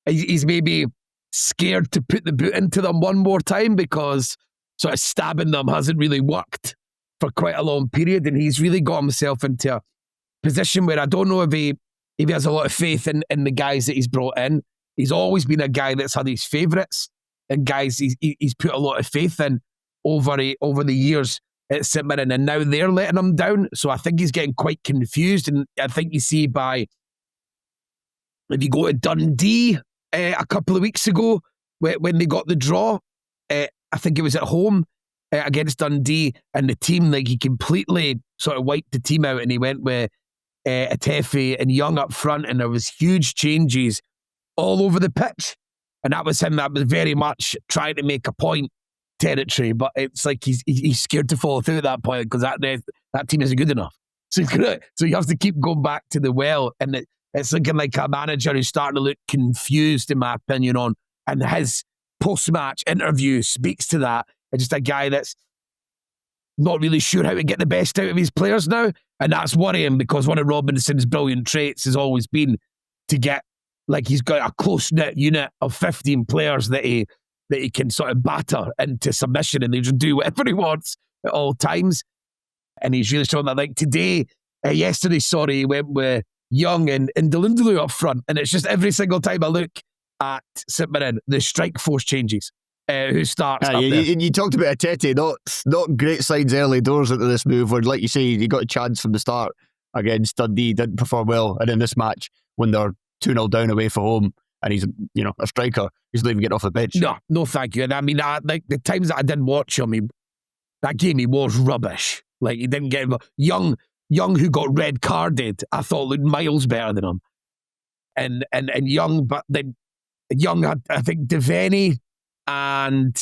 S2: He's maybe scared to put the boot into them one more time because sort of stabbing them hasn't really worked for quite a long period, and he's really got himself into a position where I don't know if he has a lot of faith in the guys that he's brought in. He's always been a guy that's had his favourites and guys he's put a lot of faith in over the years at St Mirren, and now they're letting him down. So I think he's getting quite confused, and I think you see if you go to Dundee a couple of weeks ago when they got the draw, I think it was at home against Dundee, and the team, like, he completely sort of wiped the team out, and he went with Atefi and Young up front, and there was huge changes all over the pitch, and that was him. That was very much trying to make a point territory, but it's like he's scared to follow through at that point because that team isn't good enough. So you have to keep going back to the well, and it's looking like a manager who's starting to look confused, in my opinion, and his post-match interview speaks to that. It's just a guy that's not really sure how to get the best out of his players now. And that's worrying because one of Robinson's brilliant traits has always been to get, like, he's got a close-knit unit of 15 players that he can sort of batter into submission, and they just do whatever he wants at all times. And he's really shown that. Like yesterday, he went with Young and Delundulu up front. And it's just every single time I look at St Mirren, the strike force changes. Who starts up there.
S1: You talked about Atete, not great signs early doors into this move, where, like you say, he got a chance from the start against Dundee, didn't perform well, and in this match, when they're 2-0 down away from home, and he's a striker, he's not even getting off the bench.
S2: No, thank you. And I mean, like the times that I didn't watch him, that game he was rubbish. Like, he didn't get Young, who got red carded, I thought looked miles better than him. And Young, but then Young had, I think, Devaney and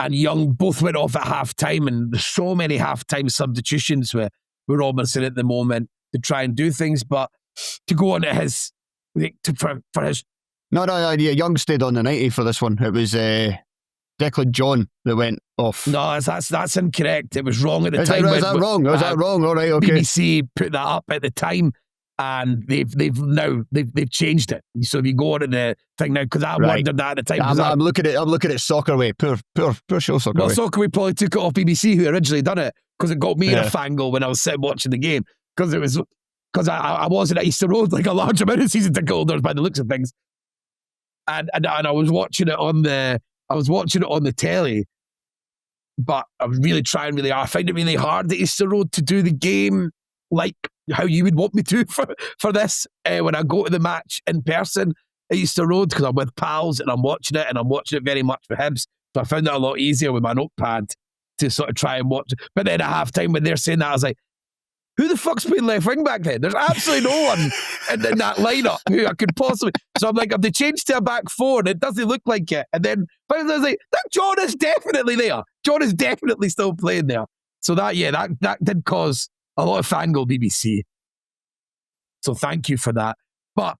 S2: Young both went off at half time, and there's so many half time substitutions with Robinson at the moment to try and do things. But to go on to his for his
S1: Young stayed on the 90 for this one. It was Declan John that went off.
S2: No, that's incorrect. It was wrong at the time.
S1: Is that wrong? Was that wrong? All right, okay.
S2: BBC put that up at the time, and they've changed it. So if you go on to the thing now, because I wondered that at the time.
S1: I'm looking at Soccerway. Poor show, Soccerway.
S2: Well, Soccerway probably took it off BBC, who originally done it, because it got me in a fangle when I was sitting watching the game, because I wasn't at Easter Road like a large amount of season ticket holders by the looks of things, and I was watching it on the telly, but I was really trying really hard. I find it really hard at Easter Road to do the game like how you would want me to for this when I go to the match in person at Easter Road, because I'm with pals and I'm watching it very much for Hibs. So I found it a lot easier with my notepad to sort of try and watch. But then at half time when they're saying that, I was like, who the fuck's playing left wing back then? There's absolutely no one in that lineup who I could possibly. So I'm like, have they changed to a back four? And it doesn't look like it. And then but I was like, that John is definitely there. John is definitely still playing there. So that did cause a lot of fangle BBC. So thank you for that. But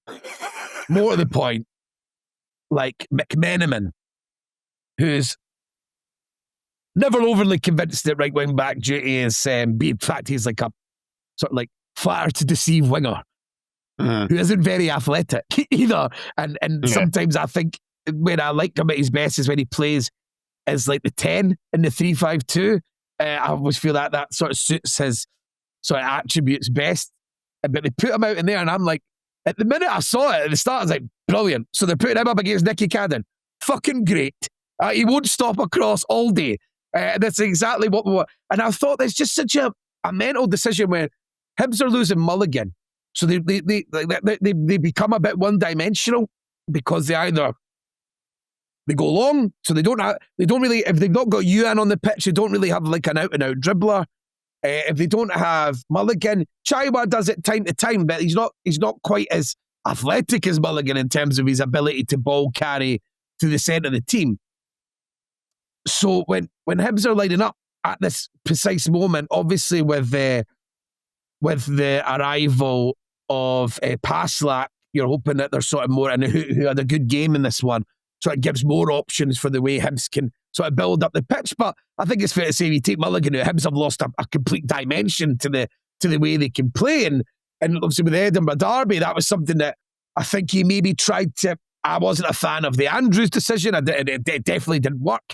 S2: more to the point, like McMenamin, who's never overly convinced that right wing back duty is in fact he's like a sort of like flatter to deceive winger who isn't very athletic either. And sometimes I think when I like him at his best is when he plays as like the 10 in the 3-5-2. I always feel that sort of suits his sort of attributes best. But they put him out in there, and I'm like, at the minute I saw it at the start, I was like, brilliant. So they're putting him up against Nicky Cadden. Fucking great. He won't stop a cross all day. That's exactly what we want. And I thought there's just such a mental decision where Hibs are losing Mulligan. So they become a bit one-dimensional because they go long, so they don't really, if they've not got Ewan on the pitch, they don't really have like an out-and-out dribbler. If they don't have Mulligan, Chaiwa does it time to time, but he's not quite as athletic as Mulligan in terms of his ability to ball carry to the centre of the team. So when Hibs are lining up at this precise moment, obviously with the arrival of Paslak, you're hoping that there's sort of more, and who had a good game in this one, so it gives more options for the way Hibs can sort of build up the pitch. But I think it's fair to say, if you take Mulligan, Hibs have lost a complete dimension to the way they can play. And obviously with the Edinburgh Derby, that was something that I think he maybe tried to. I wasn't a fan of the Andrews decision. It definitely didn't work.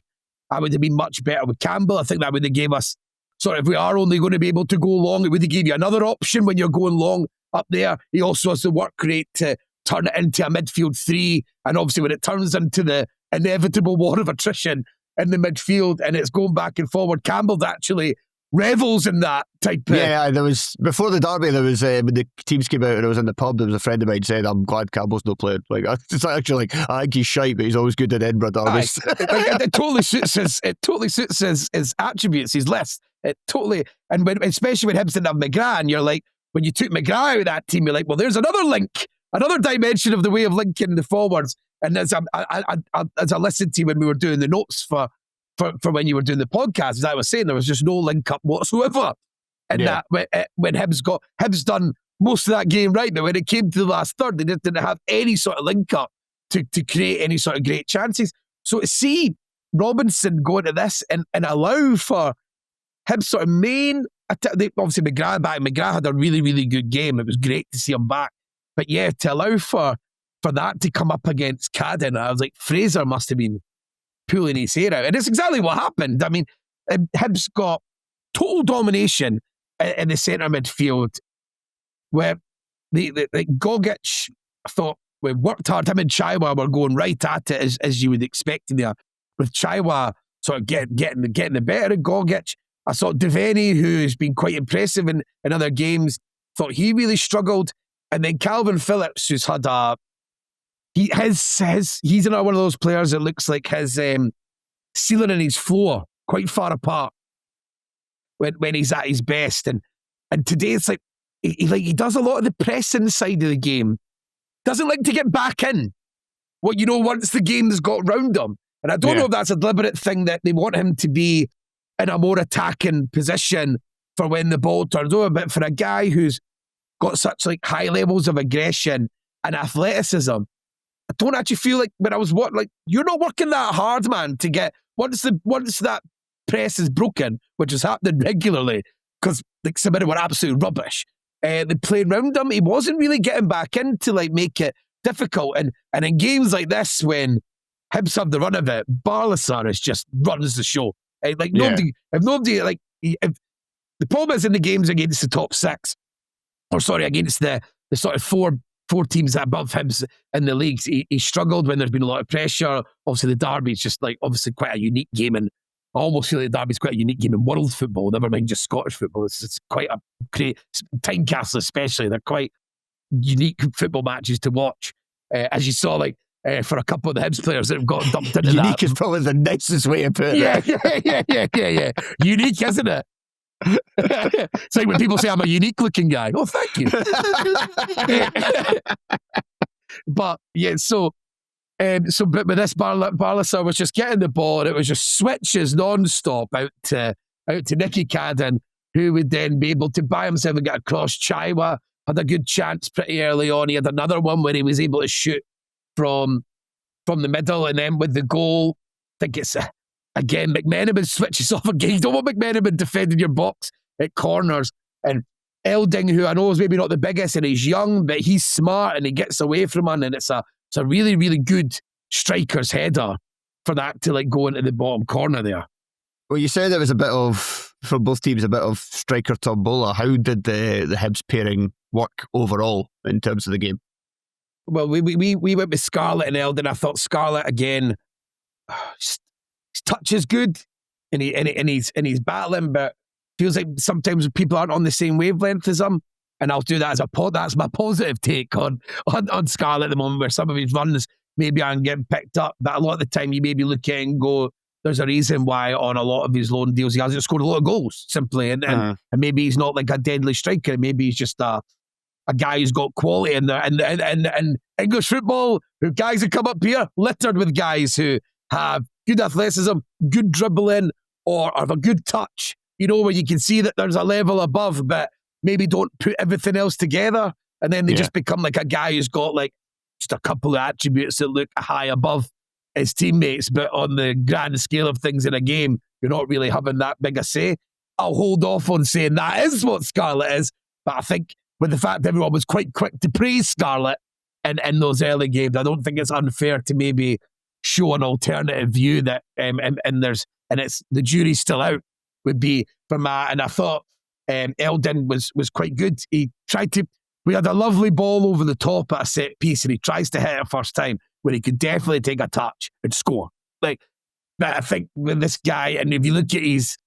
S2: I would have been much better with Campbell. I think that would have gave us, sort of, if we are only going to be able to go long, it would have given you another option when you're going long up there. He also has the work rate to turn it into a midfield three. And obviously when it turns into the inevitable war of attrition in the midfield and it's going back and forward, Campbell actually revels in that type of...
S1: Yeah, there was, before the derby, there was, when the teams came out and I was in the pub, there was a friend of mine said, I'm glad Campbell's not playing. Like, it's actually like, I think he's shite, but he's always good at Edinburgh derbies.
S2: It totally suits his attributes, his list. It totally, and especially when Hibs didn't have McGrath, and you're like, when you took McGrath out of that team, you're like, well, there's another link, another dimension of the way of linking the forwards. And as I listened to you when we were doing the notes for when you were doing the podcast, as I was saying, there was just no link up whatsoever. And that when Hibs done most of that game right, but when it came to the last third, they just didn't have any sort of link up to create any sort of great chances. So to see Robinson go into this and allow for Hibs sort of main, obviously McGrath back. McGrath had a really, really good game. It was great to see him back. But yeah, to allow for that to come up against Cadden, I was like, Fraser must have been pulling his hair out. And it's exactly what happened. I mean, Hibs got total domination in the centre midfield, where the Gogic, I thought, we worked hard. Him and Chaiwa were going right at it as you would expect there. With Chaiwa sort of getting the better of Gogic. I saw Devaney, who's been quite impressive in other games, thought he really struggled. And then Calvin Phillips, who's had he's another one of those players that looks like his ceiling and his floor quite far apart when he's at his best. And today it's like he does a lot of the pressing side of the game. Doesn't like to get back in. Once the game's got round him. And I don't know if that's a deliberate thing that they want him to be in a more attacking position for when the ball turns over. But for a guy who's got such like high levels of aggression and athleticism, I don't actually feel like when I was you're not working that hard, man, to get once that press is broken, which is happening regularly because like St Mirren were absolute rubbish. They played around him. He wasn't really getting back in to like make it difficult. And in games like this, when Hibs have the run of it, Barlaser is just runs the show. If the problem is in the games against the top six, against the sort of four teams above Hibs in the leagues, he struggled when there's been a lot of pressure. Obviously, the derby's just obviously quite a unique game, and I almost feel like the derby's quite a unique game in world football, never mind just Scottish football. It's quite a great, Tynecastle especially, they're quite unique football matches to watch. As you saw, for a couple of the Hibs players that have got dumped into
S1: unique
S2: that.
S1: is probably the nicest way to put it.
S2: Yeah. Unique, isn't it? It's like when people say I'm a unique looking guy. Oh, thank you. But yeah, but with this Barlaser was just getting the ball and it was just switches non-stop out to Nicky Cadden, who would then be able to buy himself and get across. Chaiwa had a good chance pretty early on. He had another one where he was able to shoot from the middle, and then with the goal, I think it's again McMenamin switches off again. You don't want McMenamin defending your box at corners, and Elding, who I know is maybe not the biggest and he's young, but he's smart and he gets away from him, and it's a really, really good striker's header for that to go into the bottom corner there.
S1: Well, you said it was for both teams, a bit of striker tombola. How did the Hibs pairing work overall in terms of the game?
S2: Well, we went with Scarlett and Eldon. I thought Scarlett again, his touch is good, and he's battling, but feels like sometimes people aren't on the same wavelength as him. And I'll do that as that's my positive take on Scarlett at the moment, where some of his runs maybe aren't getting picked up, but a lot of the time you maybe look at it and go, there's a reason why on a lot of his loan deals he hasn't scored a lot of goals, simply, and maybe he's not like a deadly striker. Maybe he's just a guy who's got quality in there. And English football, who guys that come up here littered with guys who have good athleticism, good dribbling, or have a good touch. Where you can see that there's a level above, but maybe don't put everything else together, and then they just become like a guy who's got just a couple of attributes that look high above his teammates, but on the grand scale of things in a game, you're not really having that big a say. I'll hold off on saying that is what Scarlett is, but I think with the fact everyone was quite quick to praise Scarlett in those early games, I don't think it's unfair to maybe show an alternative view that and it's the jury's still out would be from that. And I thought Eldon was quite good. We had a lovely ball over the top at a set piece, and he tries to hit it first time where he could definitely take a touch and score. But I think with this guy, and if you look at his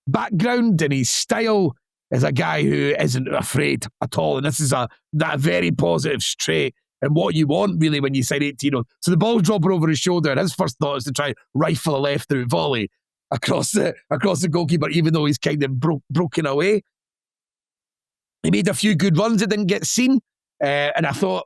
S2: background and his style, as a guy who isn't afraid at all, and this is that very positive trait, and what you want really when you sign 18. So the ball's dropping over his shoulder, and his first thought is to try rifle a left through volley across the goalkeeper, even though he's kind of broken away. He made a few good runs that didn't get seen, and I thought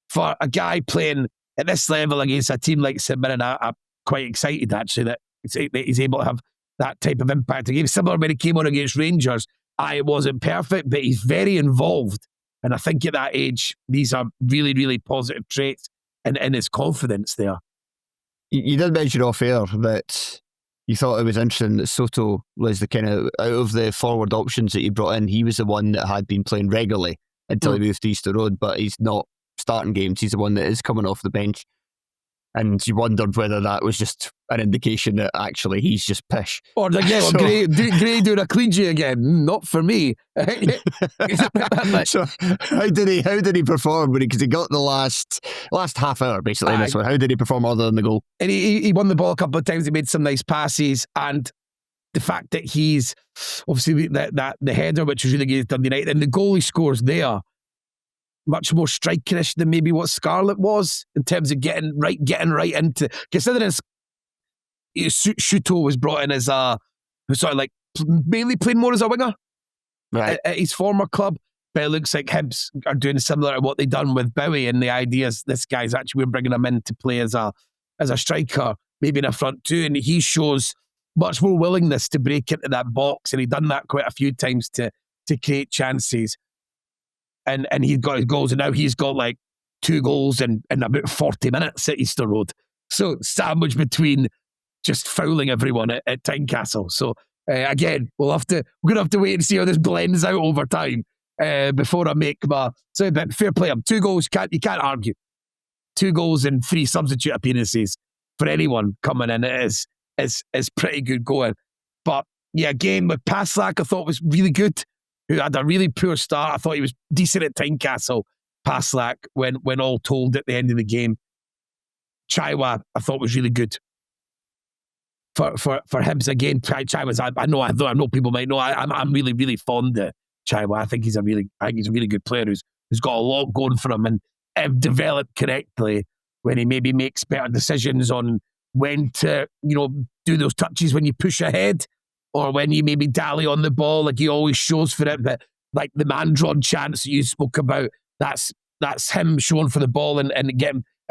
S2: for a guy playing at this level against a team like St Mirren, I'm quite excited actually that he's able to have that type of impact. Again, similar when he came on against Rangers, it wasn't perfect, but he's very involved, and I think at that age these are really, really positive traits in his confidence there.
S1: You did mention off air that you thought it was interesting that Soto was the kind of, out of the forward options that you brought in, he was the one that had been playing regularly until he moved to Easter Road, but he's not starting games. He's the one that is coming off the bench. And you wondered whether that was just an indication that actually he's just pish.
S2: Or Gray doing a clean sheet again. Not for me.
S1: So how did he perform? Because he got the last half hour basically in this one. How did he perform other than the goal?
S2: And he won the ball a couple of times. He made some nice passes, and the fact that he's obviously that the header, which was really good at Dundee United, and the goal he scores there, much more strikerish than maybe what Scarlett was in terms of getting right into. Considering Shuto was brought in as sort of like mainly playing more as a winger at his former club, but it looks like Hibs are doing similar to what they've done with Bowie, and the idea is this guy's actually, we're bringing him in to play as a striker, maybe in a front two, and he shows much more willingness to break into that box, and he's done that quite a few times to create chances. And he's got his goals, and now he's got like 2 goals in about 40 minutes at Easter Road. So sandwiched between just fouling everyone at Tynecastle. So again, we're going to have to wait and see how this blends out over time before I make my... So, but fair play him. 2 goals, you can't argue. 2 goals and 3 substitute appearances for anyone coming in is pretty good going. But yeah, again, with Paslak, I thought was really good, who had a really poor start. I thought he was decent at Tynecastle, Paslak, when all told at the end of the game. Chaiwa, I thought was really good. For Hibs, again, Chaiwa's, I know people might know, I'm really, really fond of Chaiwa. I think he's a really good player who's got a lot going for him, and developed correctly when he maybe makes better decisions on when to, do those touches when you push ahead, or when you maybe dally on the ball, like he always shows for it. But like the man-drawn chance that you spoke about, that's him showing for the ball and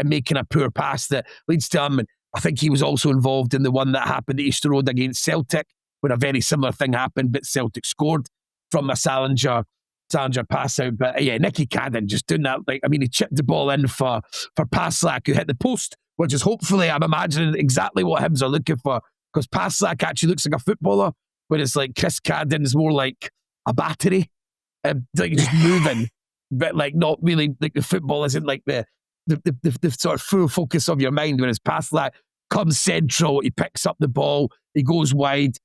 S2: making a poor pass that leads to him. And I think he was also involved in the one that happened at Easter Road against Celtic, where a very similar thing happened, but Celtic scored from a Salinger pass out. But yeah, Nicky Cadden just doing that. He chipped the ball in for Paslak, who hit the post, which is hopefully, I'm imagining, exactly what Hibs are looking for. Because Paslak actually looks like a footballer, whereas like Chris Cadden's more like a battery, like just moving, but like not really, like the football isn't like the sort of full focus of your mind. Whereas Paslak comes central, he picks up the ball, he goes wide,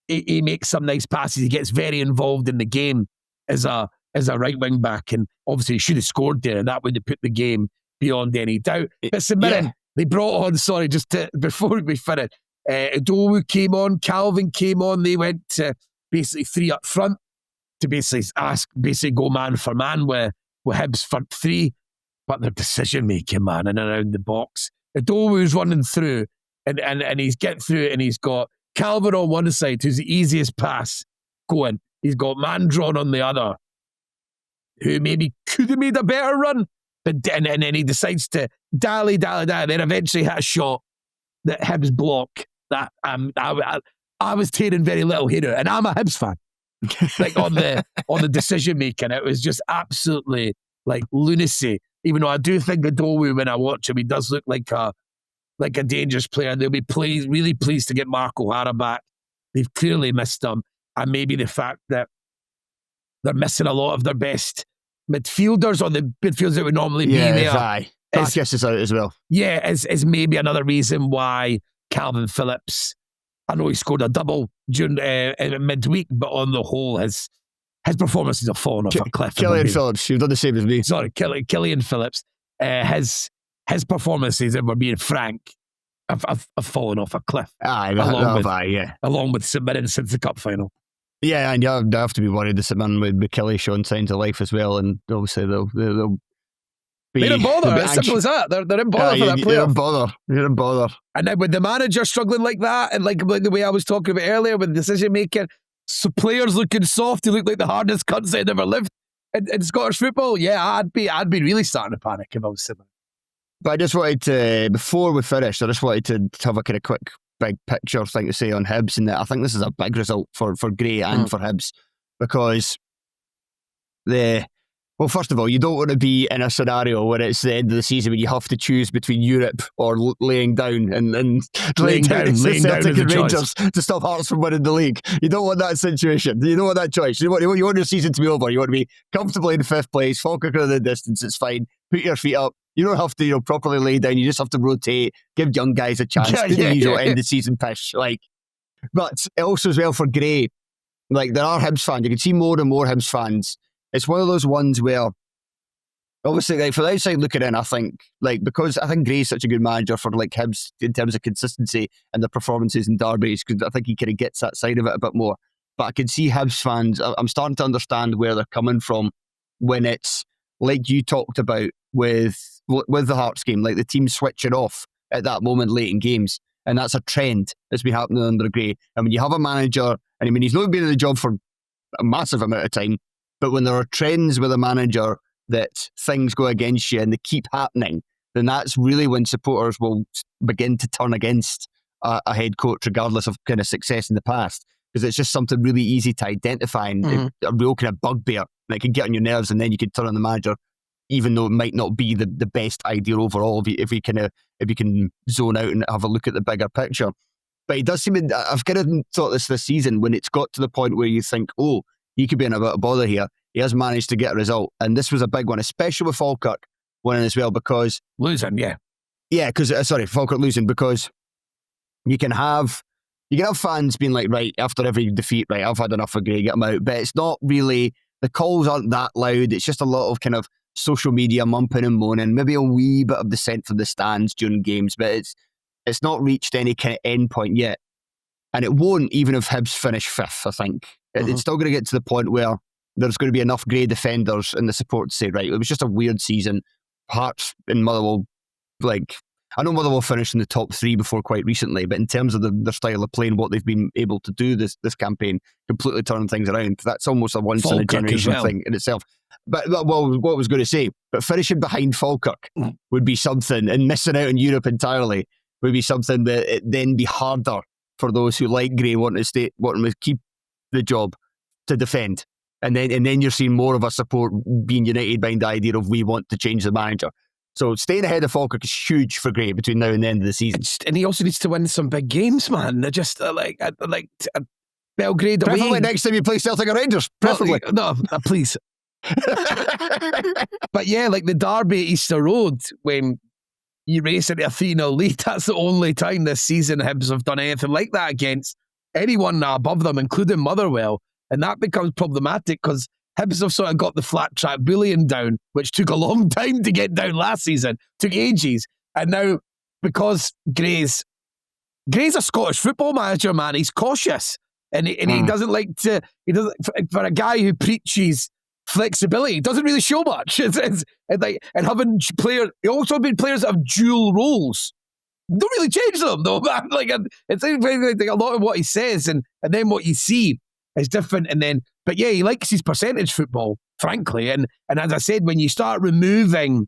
S2: he makes some nice passes, he gets very involved in the game as a right wing back, and obviously he should have scored there, and that would have put the game beyond any doubt. But St Mirren, they brought on, before we finish, Idowu came on, Calvin came on. They went to basically 3 up front to basically go man for man with Hibs front 3. But their decision making, man, in and around the box. Idowu's running through and he's getting through it, and he's got Calvin on one side, who's the easiest pass going. He's got Mandron on the other, who maybe could have made a better run, but and then he decides to dally, then eventually hit a shot that Hibs block. That I was taking very little here, and I'm a Hibs fan. Like on the decision making, it was just absolutely like lunacy. Even though I do think Idowu, when I watch him, he does look like a dangerous player. They'll be really pleased to get Mark O'Hara back. They've clearly missed him, and maybe the fact that they're missing a lot of their best midfielders on the midfields that would normally be there.
S1: That gets us out as well.
S2: Yeah, is maybe another reason why Calvin Phillips, I know he scored a double during midweek, but on the whole, his performances have fallen off a cliff.
S1: Killian Phillips, you've done the same as me.
S2: Sorry, Killian Phillips. His performances, if we're being frank, have fallen off a cliff. Along with St Mirren since the cup final.
S1: Yeah, and you have to be worried that St Mirren with McKillie showing signs of life as well, and obviously they'll be...
S2: They don't bother. It's simple as that. They're in bother for that player.
S1: You're in bother.
S2: And then with the manager struggling like that, and like the way I was talking about earlier with decision making, so players looking soft, they look like the hardest cunts that ever lived in Scottish football. Yeah, I'd be really starting to panic if I was St Mirren.
S1: But I just wanted to, before we finish, I just wanted to have a kind of quick big picture thing to say on Hibs, and that I think this is a big result for Gray and for Hibs, because Well, first of all, you don't want to be in a scenario where it's the end of the season when you have to choose between Europe or laying down and laying down Celtic and Rangers to stop Hearts from winning the league. You don't want that situation. You don't want that choice. You want your season to be over. You want to be comfortably in 5th place. Falkirk are in the distance. It's fine. Put your feet up. You don't have to properly lay down. You just have to rotate. Give young guys a chance. Do the usual end of season pish. But also as well for Gray, there are Hibs fans. You can see more and more Hibs fans. It's one of those ones where, obviously, for the outside looking in, I think, because I think Gray's such a good manager for Hibs in terms of consistency and the performances in derbies, because I think he kind of gets that side of it a bit more. But I can see Hibs fans, I'm starting to understand where they're coming from when it's like you talked about with the Hearts game, the team switching off at that moment late in games. And that's a trend that's been happening under Gray. And when you have a manager, and I mean, he's not been in the job for a massive amount of time, but when there are trends with a manager that things go against you and they keep happening, then that's really when supporters will begin to turn against a head coach, regardless of kind of success in the past, because it's just something really easy to identify and a real kind of bugbear that can get on your nerves, and then you can turn on the manager, even though it might not be the best idea overall if you can zone out and have a look at the bigger picture. But it does seem, I've kind of thought this season, when it's got to the point where you think, oh, he could be in a bit of bother here. He has managed to get a result. And this was a big one, especially with Falkirk winning as well, because...
S2: Losing, yeah.
S1: Yeah, because, Falkirk losing, because you can have fans being like, right, after every defeat, right, I've had enough of Gray, get him out. But it's not really, the calls aren't that loud. It's just a lot of kind of social media mumping and moaning, maybe a wee bit of dissent from the stands during games, but it's not reached any kind of end point yet. And it won't, even if Hibs finish 5th, I think. It's still going to get to the point where there's going to be enough Gray defenders in the support to say, right, it was just a weird season. Hearts and Motherwell, I know Motherwell finished in the top 3 before quite recently, but in terms of their style of playing, what they've been able to do this campaign, completely turning things around. That's almost a once-in-a-generation thing in itself. But what I was going to say, but finishing behind Falkirk would be something, and missing out on Europe entirely would be something that it then be harder for those who like Gray wanting to keep the job to defend. And then you're seeing more of a support being united behind the idea of we want to change the manager. So staying ahead of Falkirk is huge for Gray between now and the end of the season.
S2: And he also needs to win some big games, man. They're just Belgrade away.
S1: Preferably next time you play Celtic or Rangers. Preferably.
S2: Well, no, please. But yeah, the derby at Easter Road, when you race into a 3-0 lead, that's the only time this season Hibs have done anything like that against anyone above them, including Motherwell. And that becomes problematic because Hibs have sort of got the flat track bullying down, which took a long time to get down last season, took ages. And now, because Gray's a Scottish football manager, man, he's cautious. And he doesn't like to, for a guy who preaches flexibility, he doesn't really show much. And having players, he also been players that have dual roles. Don't really change them though, man. It's a lot of what he says and then what you see is different. But yeah, he likes his percentage football, frankly. And as I said, when you start removing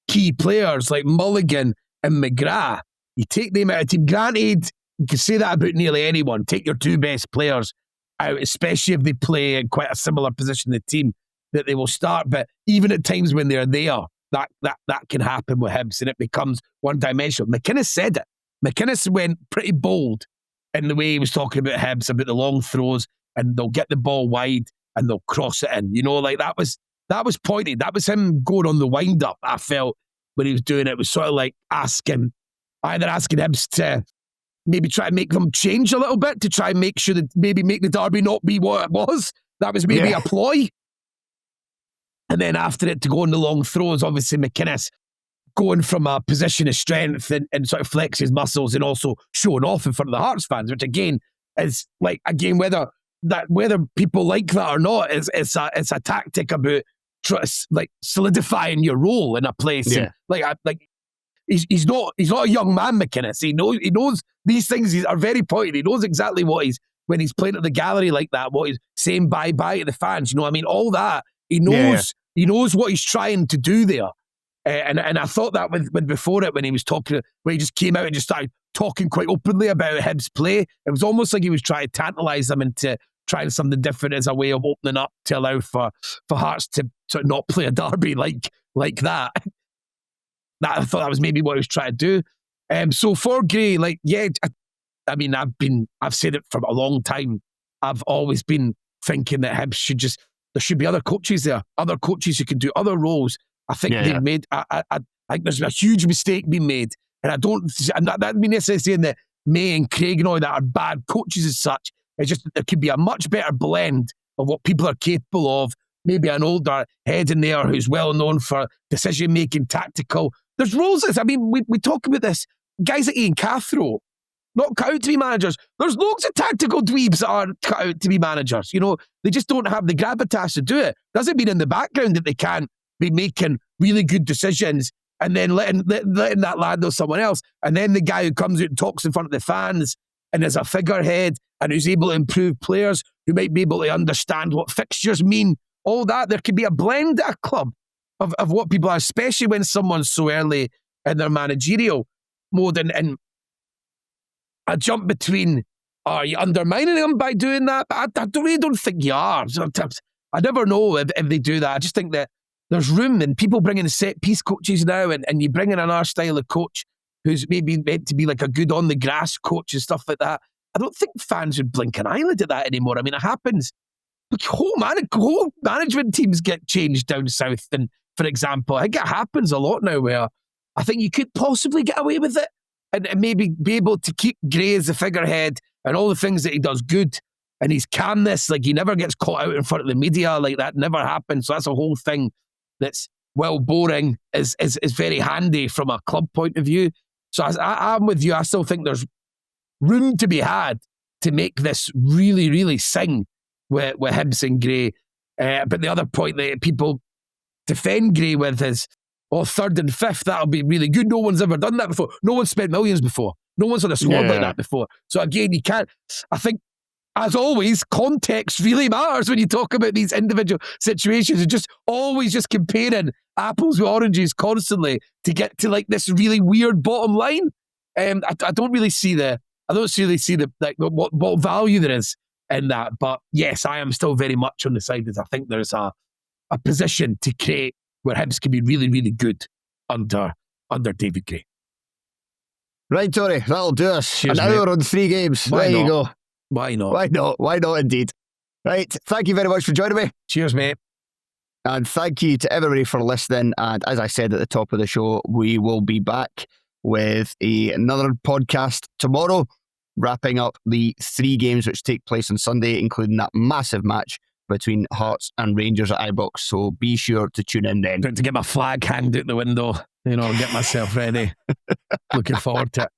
S2: key players like Mulligan and McGrath, you take them out of the team. Granted, you can say that about nearly anyone. Take your 2 best players out, especially if they play in quite a similar position in the team, that they will start. But even at times when they're there, that can happen with Hibs and it becomes one-dimensional. McInnes said it. McInnes went pretty bold in the way he was talking about Hibs, about the long throws, and they'll get the ball wide and they'll cross it in. That was pointed. That was him going on the wind-up, I felt, when he was doing it. It was sort of like asking Hibs to maybe try and make them change a little bit, to try and make sure that maybe make the derby not be what it was. That was maybe a ploy. And then after it, to go on the long throws, obviously McInnes going from a position of strength and sort of flex his muscles and also showing off in front of the Hearts fans, which again is whether people like that or not, it's a tactic about solidifying your role in a place. Yeah. And, he's not a young man, McInnes. He knows these things are very pointed. He knows exactly when he's playing at the gallery like that, what he's saying bye-bye to the fans. You know what I mean? All that. He knows. Yeah. He knows what he's trying to do there. And I thought that when before it, when he was talking, when he just came out and just started talking quite openly about Hibs' play, it was almost like he was trying to tantalise them into trying something different as a way of opening up to allow for Hearts to sort of not play a derby like that. I thought that was maybe what he was trying to do. So for Gray, like, yeah, I mean, I've said it for a long time. I've always been thinking that Hibs there should be other coaches there, other coaches who can do other roles. I think they've made, I think there's a huge mistake being made. And I'm not necessarily saying that May and Craig and all that are bad coaches as such. It's just that there could be a much better blend of what people are capable of. Maybe an older head in there who's well known for decision-making, tactical. There's roles, I mean, we talk about this. Guys like Ian Cathro, not cut out to be managers. There's loads of tactical dweebs that are cut out to be managers. You know, they just don't have the gravitas to do it. Doesn't mean in the background that they can't be making really good decisions and then letting that land on someone else. And then the guy who comes out and talks in front of the fans and is a figurehead and who's able to improve players, who might be able to understand what fixtures mean, all that. There could be a blend at a club of what people are, especially when someone's so early in their managerial mode. And a jump between, are you undermining them by doing that? But I really don't think you are. Sometimes I never know if they do that. I just think that there's room, and people bring in set piece coaches now, and you bring in another style of coach who's maybe meant to be like a good on the grass coach and stuff like that. I don't think fans would blink an eyelid at that anymore. I mean, it happens. Whole management teams get changed down south. And for example, I think it happens a lot now where I think you could possibly get away with it and maybe be able to keep Gray as the figurehead and all the things that he does good. And his calmness, like he never gets caught out in front of the media, like that never happens. So that's a whole thing that's, well, boring is very handy from a club point of view. So I'm with you. I still think there's room to be had to make this really, really sing with Hibs and Gray. But the other point that people defend Gray with is, third and fifth, that'll be really good. No one's ever done that before. No one's spent millions before. No one's on a squad like that before. So again, you can't, I think, as always, context really matters when you talk about these individual situations. And just always just comparing apples with oranges constantly to get to like this really weird bottom line. I don't really see what value there is in that. But yes, I am still very much on the side that I think there's a position to create where Hibs can be really, really good under David Gray.
S1: Right, Tony, that'll do us.
S2: Cheers,
S1: an hour on 3 games. There you go.
S2: Why not?
S1: Why not? Why not indeed? Right, thank you very much for joining me.
S2: Cheers, mate.
S1: And thank you to everybody for listening. And as I said at the top of the show, we will be back with another podcast tomorrow, wrapping up the 3 games which take place on Sunday, including that massive match between Hearts and Rangers at Ibrox. So be sure to tune in then.
S2: To get my flag hanged out the window, get myself ready. Looking forward to it.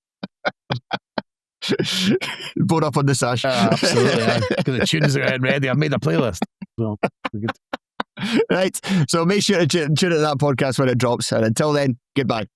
S1: Board up on the sash.
S2: Absolutely. Because the tunes are getting ready. I've made a playlist. So we're good.
S1: Right. So make sure to tune into that podcast when it drops. And until then, goodbye.